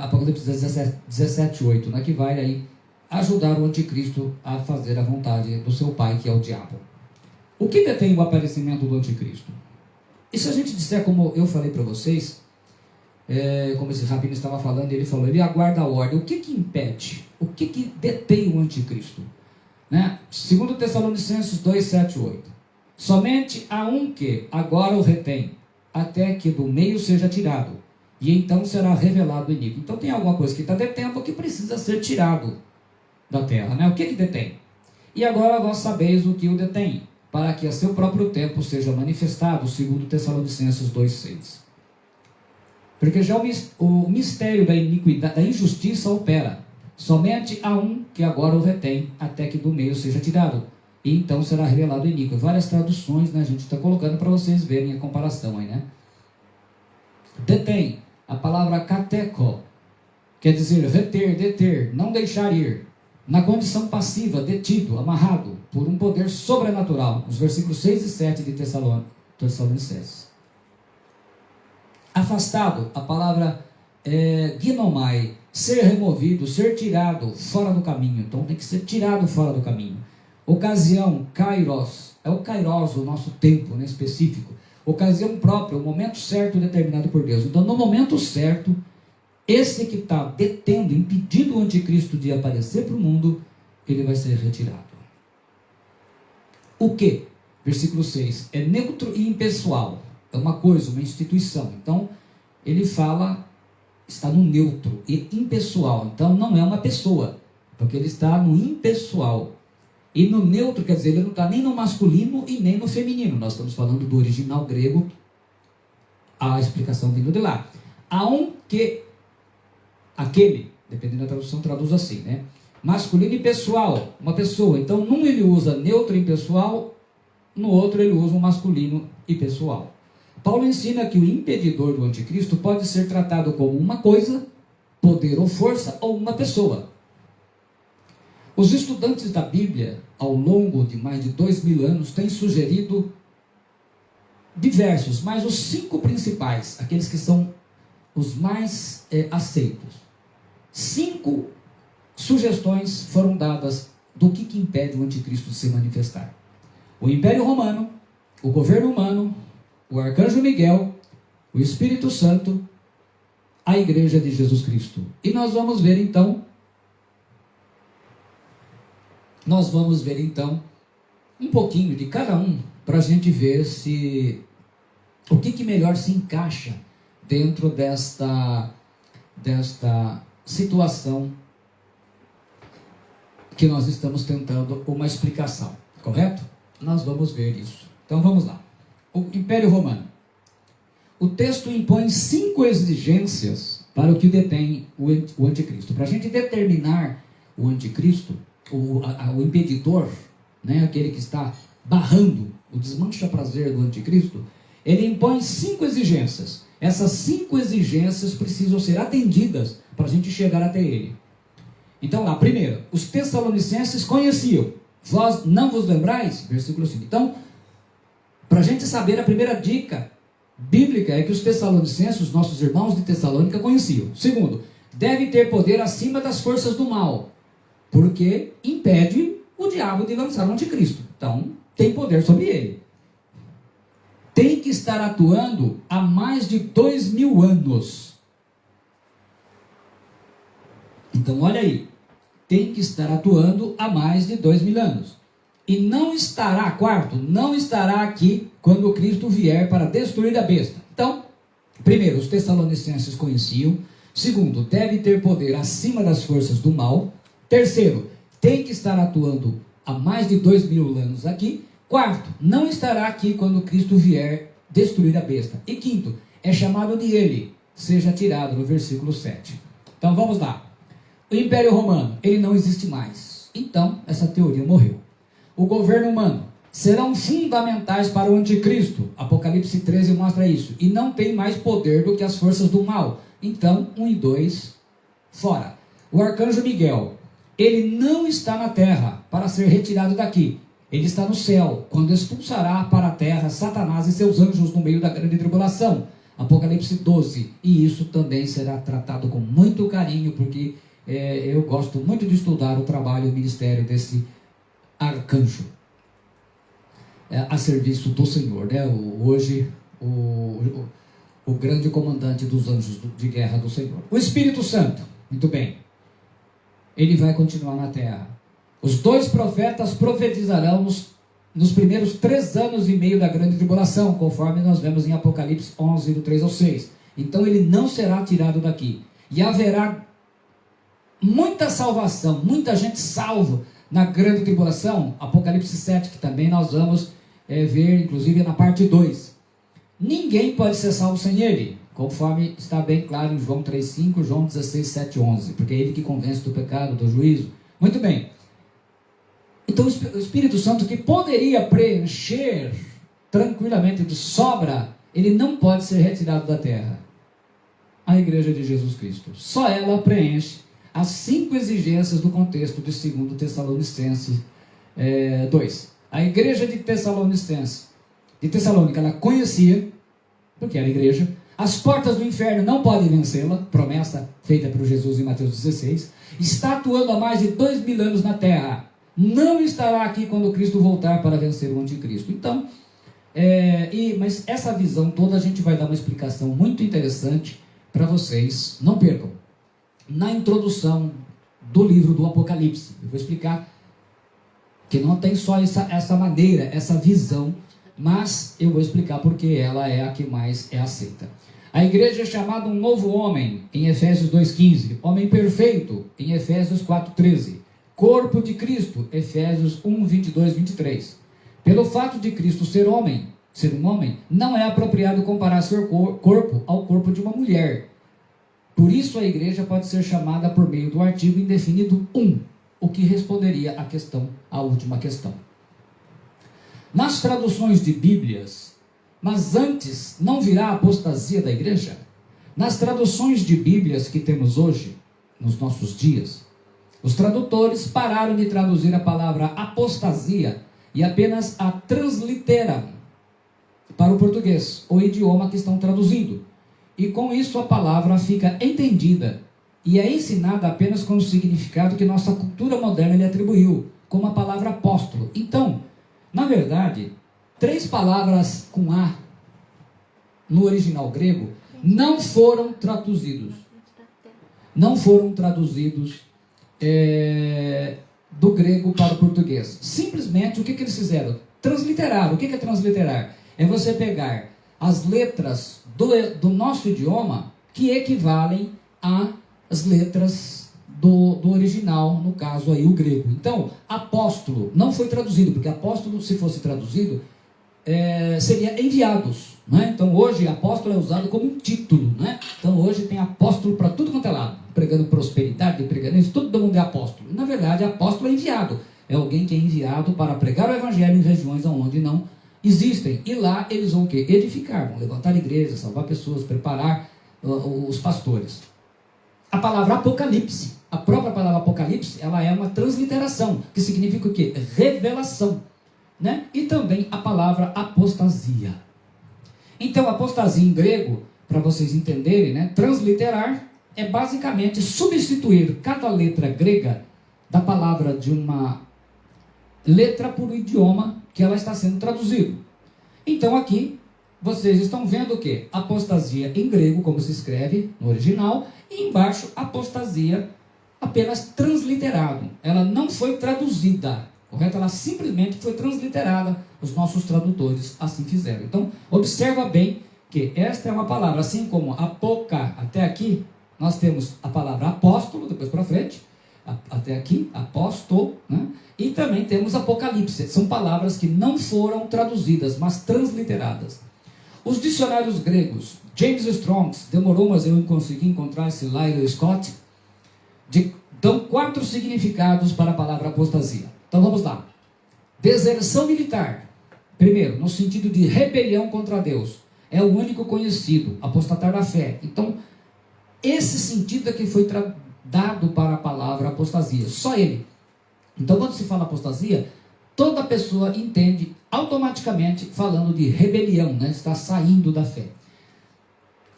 Apocalipse 17:8, né, que vai aí ajudar o anticristo a fazer a vontade do seu pai, que é o diabo. O que detém o aparecimento do anticristo? E se a gente disser, como eu falei para vocês, como esse rabino estava falando, ele falou, ele aguarda a ordem. O que impede? O que detém o anticristo? Né? Segundo Tessalonicenses 2:7-8. Somente há um que agora o retém, até que do meio seja tirado, e então será revelado o inimigo. Então tem alguma coisa que está detendo que precisa ser tirado da terra, né? O que detém? E agora vós sabeis o que o detém, para que a seu próprio tempo seja manifestado, segundo Tessalonicenses 2:6. Porque já o mistério da iniquidade, da injustiça opera. Somente há um que agora o retém, até que do meio seja tirado, e então será revelado o iníquo. Várias traduções, né, a gente está colocando para vocês verem a comparação aí, né? Detém, a palavra kateko, quer dizer reter, deter, não deixar ir, na condição passiva, detido, amarrado, por um poder sobrenatural, os versículos 6 e 7 de Tessalonicenses. Afastado, a palavra ginomai, ser removido, ser tirado fora do caminho. Então tem que ser tirado fora do caminho. Ocasião, kairos, é o kairos, o nosso tempo, né, específico. Ocasião própria, o momento certo determinado por Deus. Então no momento certo, esse que está detendo, impedindo o anticristo de aparecer para o mundo, ele vai ser retirado. O que? Versículo 6, é neutro e impessoal. É uma coisa, uma instituição. Então ele fala, está no neutro e impessoal. Então não é uma pessoa, porque ele está no impessoal. E no neutro, quer dizer, ele não está nem no masculino e nem no feminino. Nós estamos falando do original grego, a explicação vindo de lá. Há um que, aquele, dependendo da tradução, traduz assim, né? Masculino e pessoal, uma pessoa. Então, num ele usa neutro e impessoal, no outro ele usa um masculino e pessoal. Paulo ensina que o impedidor do anticristo pode ser tratado como uma coisa, poder ou força, ou uma pessoa. Os estudantes da Bíblia, ao longo de mais de 2000 anos, têm sugerido diversos, mas os 5 principais, aqueles que são os mais aceitos. 5 sugestões foram dadas do que impede o anticristo de se manifestar. O Império Romano, o governo humano, o Arcanjo Miguel, o Espírito Santo, a Igreja de Jesus Cristo. E nós vamos ver então um pouquinho de cada um, para a gente ver o que melhor se encaixa dentro desta situação que nós estamos tentando uma explicação, correto? Nós vamos ver isso. Então vamos lá. O Império Romano. O texto impõe 5 exigências para o que detém o anticristo. Para a gente determinar o anticristo, o impedidor, né, aquele que está barrando o desmancha-prazer do anticristo, ele impõe 5 exigências. Essas 5 exigências precisam ser atendidas para a gente chegar até ele. Então lá, primeiro, os Tessalonicenses conheciam. Vós não vos lembrais? Versículo 5. Então, para a gente saber, a primeira dica bíblica é que os Tessalonicenses, os nossos irmãos de Tessalônica, conheciam. Segundo, deve ter poder acima das forças do mal, porque impede o diabo de lançar o anticristo. Então, tem poder sobre ele. Tem que estar atuando há mais de 2000 anos. Então, olha aí. Tem que estar atuando há mais de 2000 anos. E não estará, quarto, não estará aqui quando o Cristo vier para destruir a besta. Então, primeiro, os Tessalonicenses conheciam. Segundo, deve ter poder acima das forças do mal. Terceiro, tem que estar atuando há mais de 2000 anos aqui. Quarto, não estará aqui quando Cristo vier destruir a besta. E quinto, é chamado de ele, seja tirado, no versículo 7. Então vamos lá. O Império Romano, ele não existe mais. Então, essa teoria morreu. O governo humano serão fundamentais para o anticristo. Apocalipse 13 mostra isso. E não tem mais poder do que as forças do mal. Então, 1 e 2, fora. O arcanjo Miguel, ele não está na terra para ser retirado daqui. Ele está no céu, quando expulsará para a terra Satanás e seus anjos no meio da grande tribulação. Apocalipse 12. E isso também será tratado com muito carinho, porque eu gosto muito de estudar o trabalho e o ministério desse arcanjo a serviço do Senhor, né? Hoje o grande comandante dos anjos de guerra do Senhor. O Espírito Santo, muito bem, ele vai continuar na terra. Os 2 profetas profetizarão nos primeiros 3 anos e meio da grande tribulação, conforme nós vemos em Apocalipse 11, do 3 ao 6. Então ele não será tirado daqui. E haverá muita salvação, muita gente salva na grande tribulação. Apocalipse 7, que também nós vamos ver, inclusive na parte 2. Ninguém pode ser salvo sem ele, conforme está bem claro em João 3,5, João 16, 7, 11, porque é ele que convence do pecado, do juízo. Muito bem. Então o Espírito Santo, que poderia preencher tranquilamente de sobra, ele não pode ser retirado da terra. A igreja de Jesus Cristo, só ela preenche as 5 exigências do contexto de 2 Tessalonicenses 2. A igreja de Tessalônica, ela conhecia, porque era igreja, as portas do inferno não podem vencê-la, promessa feita por Jesus em Mateus 16, está atuando há mais de 2000 anos na terra, não estará aqui quando Cristo voltar para vencer o anticristo. Então, mas essa visão toda a gente vai dar uma explicação muito interessante para vocês, não percam. Na introdução do livro do Apocalipse, eu vou explicar que não tem só essa maneira, essa visão, mas eu vou explicar porque ela é a que mais é aceita. A igreja é chamada um novo homem, em Efésios 2,15, homem perfeito, em Efésios 4,13, corpo de Cristo, Efésios 1, 22, 23. Pelo fato de Cristo ser um homem, não é apropriado comparar seu corpo ao corpo de uma mulher. Por isso a igreja pode ser chamada por meio do artigo indefinido 1, o que responderia à última questão. Nas traduções de Bíblias, mas antes não virá a apostasia da igreja? Nas traduções de Bíblias que temos hoje, nos nossos dias, os tradutores pararam de traduzir a palavra apostasia e apenas a transliteram para o português, o idioma que estão traduzindo. E com isso a palavra fica entendida e é ensinada apenas com o significado que nossa cultura moderna lhe atribuiu, como a palavra apóstolo. Então, na verdade, 3 palavras com A no original grego não foram traduzidos. Não foram traduzidos do grego para o português. Simplesmente, o que eles fizeram? Transliteraram. O que é transliterar? É você pegar as letras do nosso idioma que equivalem às letras do original, no caso aí o grego. Então, apóstolo não foi traduzido, porque apóstolo, se fosse traduzido, seria enviados, né? Então hoje apóstolo é usado como um título, né? Então hoje tem apóstolo para tudo quanto é lado, pregando prosperidade, pregando isso, todo mundo é apóstolo. E, na verdade, apóstolo é enviado, é alguém que é enviado para pregar o evangelho em regiões onde não existem, e lá eles vão o quê? Edificar, vão levantar igrejas, salvar pessoas, preparar os pastores. A palavra apocalipse, a própria palavra apocalipse, ela é uma transliteração, que significa o quê? Revelação, né? E também a palavra apostasia. Então, apostasia em grego, para vocês entenderem, né? Transliterar é basicamente substituir cada letra grega da palavra de uma letra por um idioma que ela está sendo traduzido. Então aqui vocês estão vendo o que? Apostasia em grego, como se escreve no original, e embaixo apostasia apenas transliterado. Ela não foi traduzida, correto? Ela simplesmente foi transliterada. Os nossos tradutores assim fizeram. Então observa bem que esta é uma palavra, assim como apoca até aqui, nós temos a palavra apóstolo, depois para frente, até aqui, apóstolo, né? E também temos apocalipse. São palavras que não foram traduzidas, mas transliteradas. Os dicionários gregos, James Strong, demorou, mas eu consegui encontrar esse Lyle Scott, dão 4 significados para a palavra apostasia. Então vamos lá. Deserção militar. Primeiro, no sentido de rebelião contra Deus. É o único conhecido, apostatar da fé. Então, esse sentido é que foi dado para a palavra apostasia. Só ele. Então, quando se fala apostasia, toda pessoa entende automaticamente falando de rebelião, né? Está saindo da fé.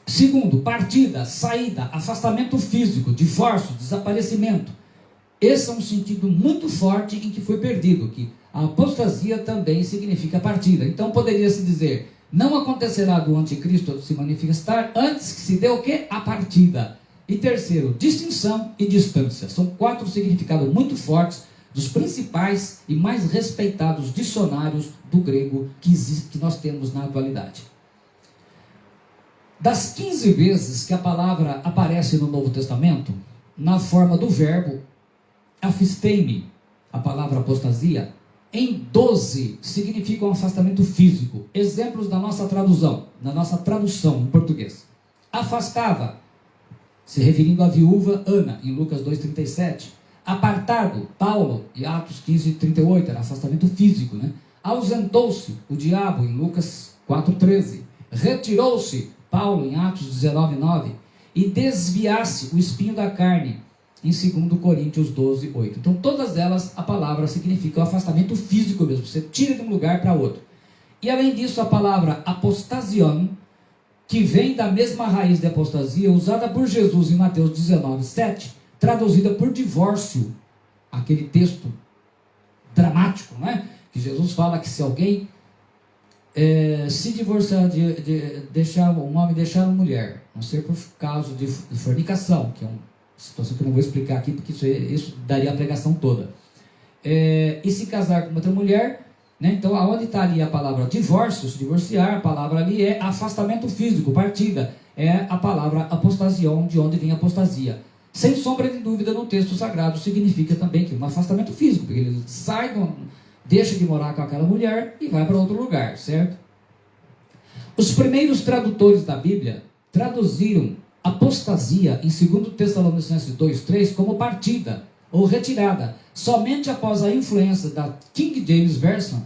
Segundo, partida, saída, afastamento físico, divórcio, desaparecimento. Esse é um sentido muito forte em que foi perdido, que a apostasia também significa partida. Então poderia se dizer, não acontecerá do anticristo se manifestar antes que se dê o quê? A partida. E terceiro, distinção e distância. São 4 significados muito fortes dos principais e mais respeitados dicionários do grego que nós temos na atualidade. Das 15 vezes que a palavra aparece no Novo Testamento, na forma do verbo afistei-me, a palavra apostasia, em 12 significa um afastamento físico. Exemplos da nossa tradução em português. Afastava, se referindo à viúva Ana, em Lucas 2,37. Apartado, Paulo, em Atos 15,38, era afastamento físico, né? Ausentou-se, o diabo, em Lucas 4,13. Retirou-se, Paulo, em Atos 19,9. E desviasse, o espinho da carne, em 2 Coríntios 12,8. Então, todas elas, a palavra significa o afastamento físico mesmo. Você tira de um lugar para outro. E, além disso, a palavra apostasion, que vem da mesma raiz de apostasia, usada por Jesus em Mateus 19,7, traduzida por divórcio. Aquele texto dramático, né? Que Jesus fala que se alguém se divorciar, deixar um homem deixar uma mulher, não ser por causa de fornicação, que é uma situação que eu não vou explicar aqui, porque isso daria a pregação toda, e se casar com outra mulher, né? Então aonde está ali a palavra divórcio, se divorciar, a palavra ali é afastamento físico, partida, é a palavra apostasion, de onde vem apostasia. Sem sombra de dúvida, no texto sagrado significa também que um afastamento físico, porque ele sai, deixa de morar com aquela mulher e vai para outro lugar, certo? Os primeiros tradutores da Bíblia traduziram apostasia em 2 Tessalonicenses 2,3 como partida ou retirada, somente após a influência da King James Version,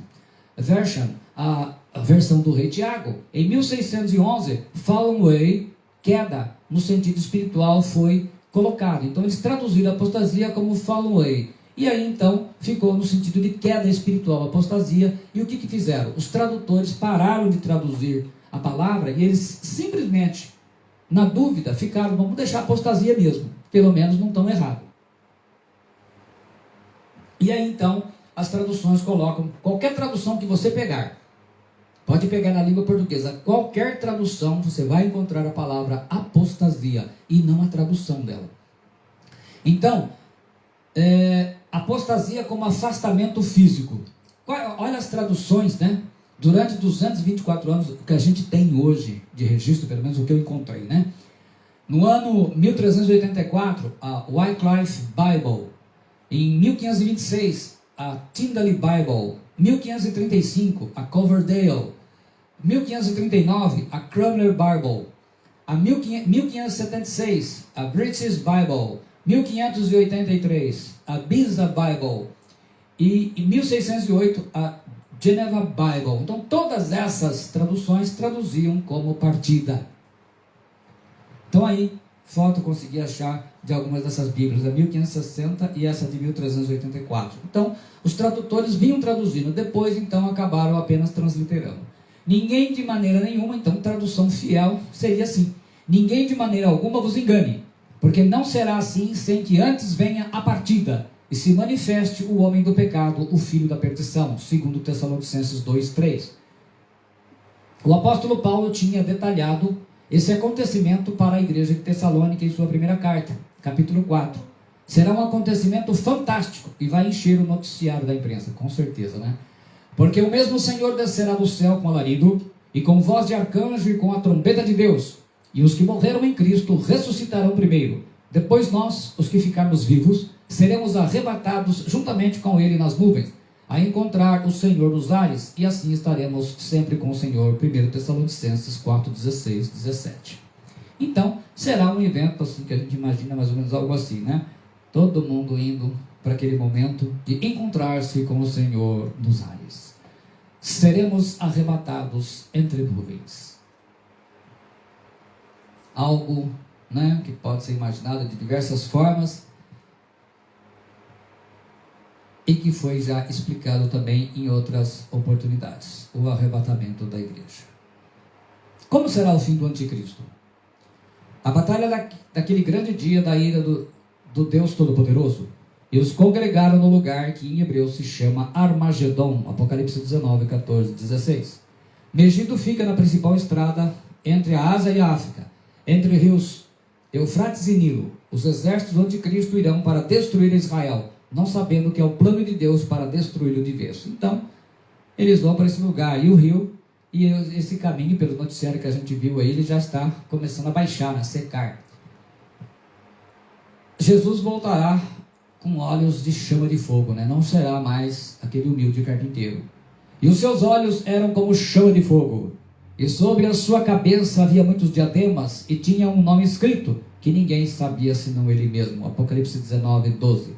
a versão do rei Tiago. Em 1611, fallen away, queda, no sentido espiritual, foi colocado. Então eles traduziram apostasia como fallen away. E aí então ficou no sentido de queda espiritual, apostasia. E o que fizeram? Os tradutores pararam de traduzir a palavra e eles simplesmente, na dúvida, ficaram, vamos deixar apostasia mesmo, pelo menos não estão errados. E aí então as traduções colocam, qualquer tradução que você pegar, pode pegar na língua portuguesa, qualquer tradução você vai encontrar a palavra apostasia e não a tradução dela. Então, apostasia como afastamento físico. Olha as traduções, né? Durante 224 anos, o que a gente tem hoje de registro, pelo menos o que eu encontrei, né? No ano 1384, a Wycliffe Bible. Em 1526, a Tyndale Bible. 1535, a Coverdale. 1539, a Cranmer Bible. A 1576, a British Bible. 1583, a Beza Bible. E em 1608, a Geneva Bible. Então, todas essas traduções traduziam como partida. Então, aí, foto eu consegui achar de algumas dessas Bíblias, a 1560 e essa de 1384. Então, os tradutores vinham traduzindo, depois, então, acabaram apenas transliterando. Ninguém de maneira nenhuma, então, tradução fiel seria assim: ninguém de maneira alguma vos engane, porque não será assim sem que antes venha a partida e se manifeste o homem do pecado, o filho da perdição, 2 Tessalonicenses 2,3. O apóstolo Paulo tinha detalhado esse acontecimento para a igreja de Tessalônica em sua primeira carta, capítulo 4. Será um acontecimento fantástico e vai encher o noticiário da imprensa, com certeza, né? Porque o mesmo Senhor descerá do céu com alarido, e com voz de arcanjo e com a trombeta de Deus, e os que morreram em Cristo ressuscitarão primeiro. Depois nós, os que ficarmos vivos, seremos arrebatados juntamente com ele nas nuvens, a encontrar o Senhor nos ares, e assim estaremos sempre com o Senhor. 1 Tessalonicenses 4, 16, 17. Então, será um evento assim que a gente imagina mais ou menos algo assim, né? Todo mundo indo para aquele momento de encontrar-se com o Senhor nos ares. Seremos arrebatados entre nuvens. Algo, né, que pode ser imaginado de diversas formas e que foi já explicado também em outras oportunidades, o arrebatamento da igreja. Como será o fim do anticristo? A batalha daquele grande dia da ira do Deus Todo-Poderoso. E os congregaram no lugar que em hebreu se chama Armagedon, Apocalipse 19, 14, 16. Megido fica na principal estrada entre a Ásia e a África, entre rios Eufrates e Nilo. Os exércitos do anticristo irão para destruir Israel, não sabendo que é o plano de Deus para destruí-lo de vez. Então, eles vão para esse lugar, e o rio, e esse caminho, pelo noticiário que a gente viu aí, ele já está começando a baixar, a secar. Jesus voltará com olhos de chama de fogo, né? Não será mais aquele humilde carpinteiro. E os seus olhos eram como chama de fogo, e sobre a sua cabeça havia muitos diademas, e tinha um nome escrito, que ninguém sabia senão ele mesmo. Apocalipse 19, 12.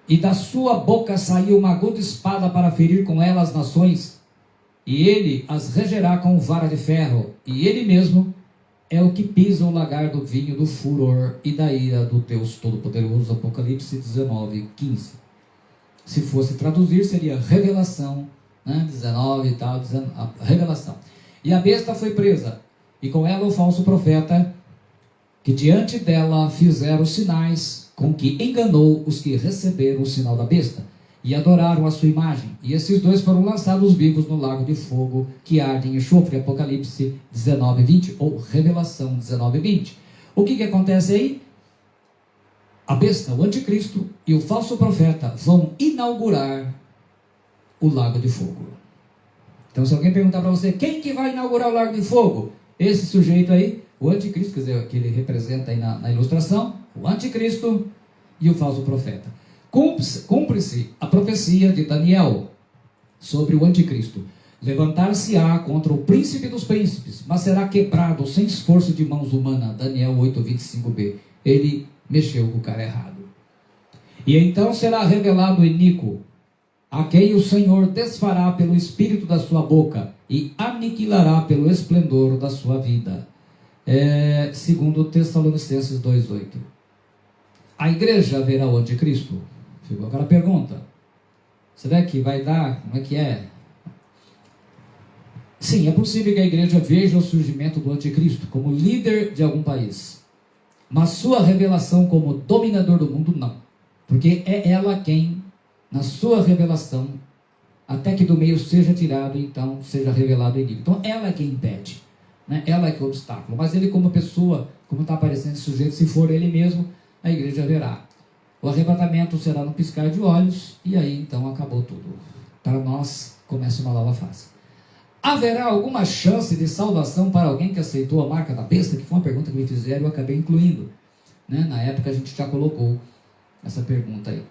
E da sua boca saiu uma aguda espada para ferir com ela as nações, e ele as regerá com vara de ferro, e ele mesmo é o que pisa o lagar do vinho do furor e da ira do Deus Todo-Poderoso. Apocalipse 19, 15. Se fosse traduzir, seria revelação, né? 19 e tal, a revelação. E a besta foi presa, e com ela o falso profeta, que diante dela fizeram sinais, com que enganou os que receberam o sinal da besta, e adoraram a sua imagem. E esses dois foram lançados vivos no lago de fogo, que arde em enxofre. Apocalipse 19, 20, ou Revelação 19, 20. O que acontece aí? A besta, o anticristo e o falso profeta vão inaugurar o lago de fogo. Então, se alguém perguntar para você, quem que vai inaugurar o lago de fogo? Esse sujeito aí, o anticristo, quer dizer, que ele representa aí na ilustração, o anticristo e o falso profeta. Cumpre-se a profecia de Daniel sobre o anticristo. Levantar-se-á contra o príncipe dos príncipes, mas será quebrado sem esforço de mãos humanas. Daniel 8, 25b. Ele mexeu com o cara errado. E então será revelado o iníquo, a quem o Senhor desfará pelo espírito da sua boca e aniquilará pelo esplendor da sua vida. Segundo Tessalonicenses 2,8. A igreja verá o anticristo? Ficou aquela pergunta. Será que vai dar? Como é que é? Sim, é possível que a igreja veja o surgimento do anticristo como líder de algum país. Mas sua revelação como dominador do mundo, não. Porque é ela quem, na sua revelação, até que do meio seja tirado, então seja revelado em livro. Então ela é quem impede, né? Ela é que é o obstáculo. Mas ele como pessoa, como está aparecendo esse sujeito, se for ele mesmo, a igreja verá. O arrebatamento será no piscar de olhos, e aí então acabou tudo. Para nós, começa uma nova fase. Haverá alguma chance de salvação para alguém que aceitou a marca da besta? Que foi uma pergunta que me fizeram e eu acabei incluindo, né? Na época a gente já colocou essa pergunta aí.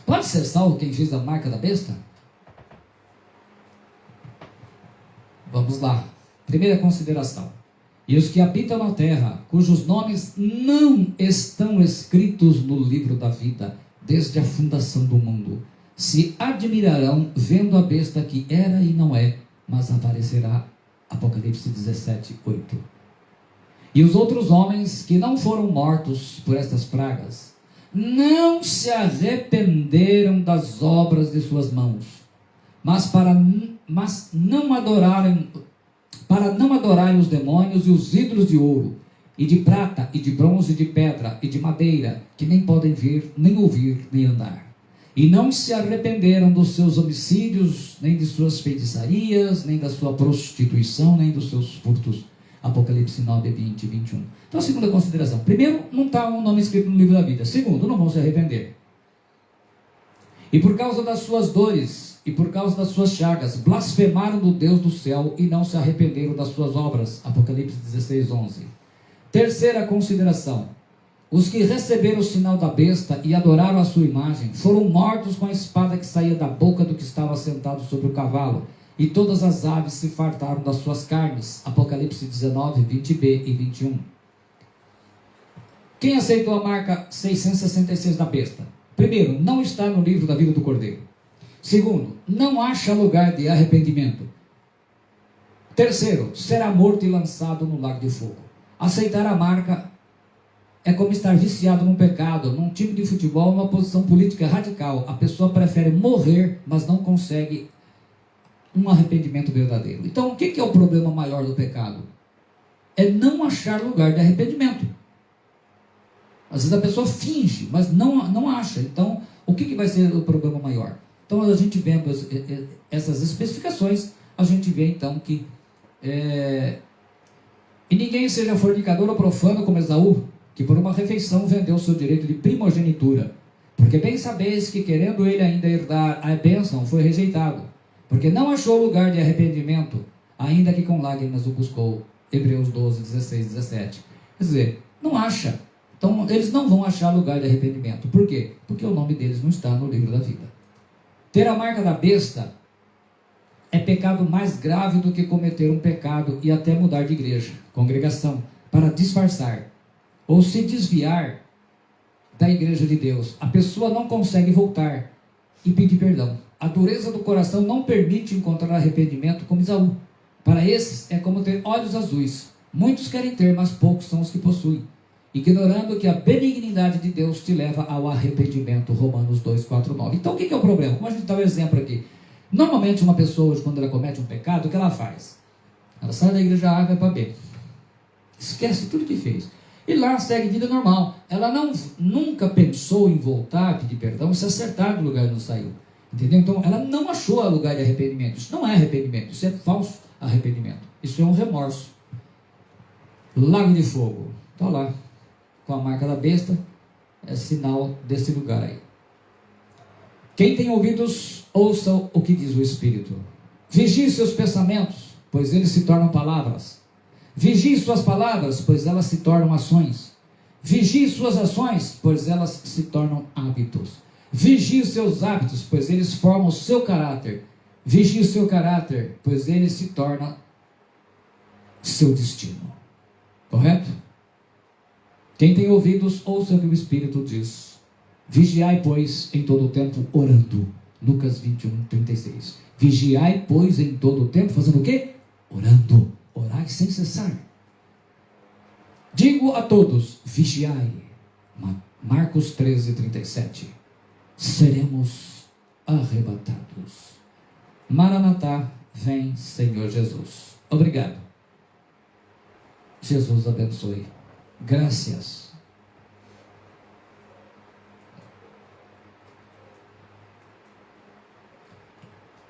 Pode ser salvo quem fez a marca da besta? Vamos lá. Primeira consideração. E os que habitam na terra, cujos nomes não estão escritos no livro da vida, desde a fundação do mundo, se admirarão vendo a besta que era e não é, mas aparecerá. Apocalipse 17, 8. E os outros homens que não foram mortos por estas pragas, não se arrependeram das obras de suas mãos, para não adorarem os demônios e os ídolos de ouro, e de prata, e de bronze, e de pedra, e de madeira, que nem podem ver, nem ouvir, nem andar. E não se arrependeram dos seus homicídios, nem de suas feitiçarias, nem da sua prostituição, nem dos seus furtos. Apocalipse 9, 20 e 21. Então, a segunda consideração. Primeiro, não está um nome escrito no livro da vida. Segundo, não vão se arrepender. E por causa das suas dores, e por causa das suas chagas, blasfemaram do Deus do céu e não se arrependeram das suas obras. Apocalipse 16, 11. Terceira consideração. Os que receberam o sinal da besta e adoraram a sua imagem foram mortos com a espada que saía da boca do que estava sentado sobre o cavalo, e todas as aves se fartaram das suas carnes. Apocalipse 19, 20b e 21. Quem aceitou a marca 666 da besta? Primeiro, não está no livro da vida do Cordeiro. Segundo, não acha lugar de arrependimento. Terceiro, será morto e lançado no lago de fogo. Aceitar a marca é como estar viciado num pecado, num time de futebol, numa posição política radical. A pessoa prefere morrer, mas não consegue um arrependimento verdadeiro. Então, o que é o problema maior do pecado? É não achar lugar de arrependimento. Às vezes a pessoa finge, mas não acha. Então, o que vai ser o problema maior? Então, a gente vendo essas especificações, a gente vê então que e ninguém seja fornicador ou profano como Esaú, que por uma refeição vendeu o seu direito de primogenitura. Porque bem sabeis que, querendo ele ainda herdar a bênção, foi rejeitado, porque não achou lugar de arrependimento, ainda que com lágrimas o buscou. Hebreus 12, 16, 17. Quer dizer, não acha. Então, eles não vão achar lugar de arrependimento. Por quê? Porque o nome deles não está no livro da vida. Ter a marca da besta é pecado mais grave do que cometer um pecado e até mudar de igreja, congregação, para disfarçar ou se desviar da igreja de Deus. A pessoa não consegue voltar e pedir perdão. A dureza do coração não permite encontrar arrependimento como Esaú. Para esses é como ter olhos azuis. Muitos querem ter, mas poucos são os que possuem, ignorando que a benignidade de Deus te leva ao arrependimento. Romanos 2, 4, 9. Então o que é o problema? Como a gente dá o exemplo aqui. Normalmente uma pessoa, hoje, quando ela comete um pecado, o que ela faz? Ela sai da igreja A e vai para B. Esquece tudo que fez. E lá segue vida normal. Ela nunca pensou em voltar a pedir perdão e se acertar do lugar onde saiu. Entendeu? Então ela não achou lugar de arrependimento. Isso não é arrependimento, isso é falso arrependimento. Isso é um remorso. Lago de fogo. Está lá, com a marca da besta, é sinal desse lugar aí. Quem tem ouvidos, ouça o que diz o Espírito. Vigie seus pensamentos, pois eles se tornam palavras. Vigie suas palavras, pois elas se tornam ações. Vigie suas ações, pois elas se tornam hábitos. Vigie seus hábitos, pois eles formam o seu caráter. Vigie o seu caráter, pois ele se torna seu destino. Correto? Quem tem ouvidos, ouça o que o Espírito diz. Vigiai, pois, em todo o tempo, orando. Lucas 21, 36. Vigiai, pois, em todo o tempo, fazendo o quê? Orando. Orai sem cessar. Digo a todos, vigiai. Marcos 13, 37. Seremos arrebatados. Maranatá, vem, Senhor Jesus. Obrigado. Jesus abençoe. Graças.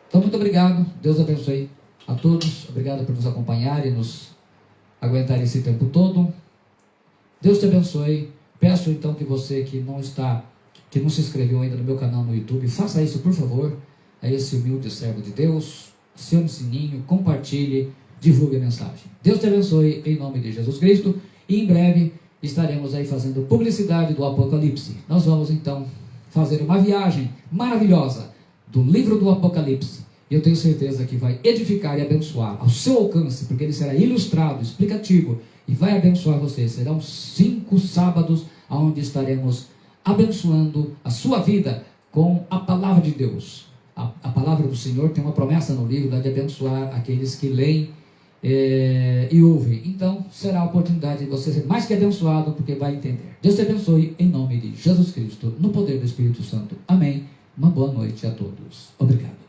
Então, muito obrigado. Deus abençoe a todos. Obrigado por nos acompanhar e nos aguentar esse tempo todo. Deus te abençoe. Peço então que você que não se inscreveu ainda no meu canal no YouTube, faça isso, por favor. É esse humilde servo de Deus. Acione o sininho, compartilhe, divulgue a mensagem. Deus te abençoe em nome de Jesus Cristo. E em breve estaremos aí fazendo publicidade do Apocalipse. Nós vamos então fazer uma viagem maravilhosa do livro do Apocalipse. E eu tenho certeza que vai edificar e abençoar ao seu alcance, porque ele será ilustrado, explicativo e vai abençoar você. Serão 5 sábados onde estaremos abençoando a sua vida com a palavra de Deus. A palavra do Senhor tem uma promessa no livro de abençoar aqueles que leem e ouvem. Então será a oportunidade de você ser mais que abençoado, porque vai entender. Deus te abençoe em nome de Jesus Cristo, no poder do Espírito Santo. Amém. Uma boa noite a todos. Obrigado.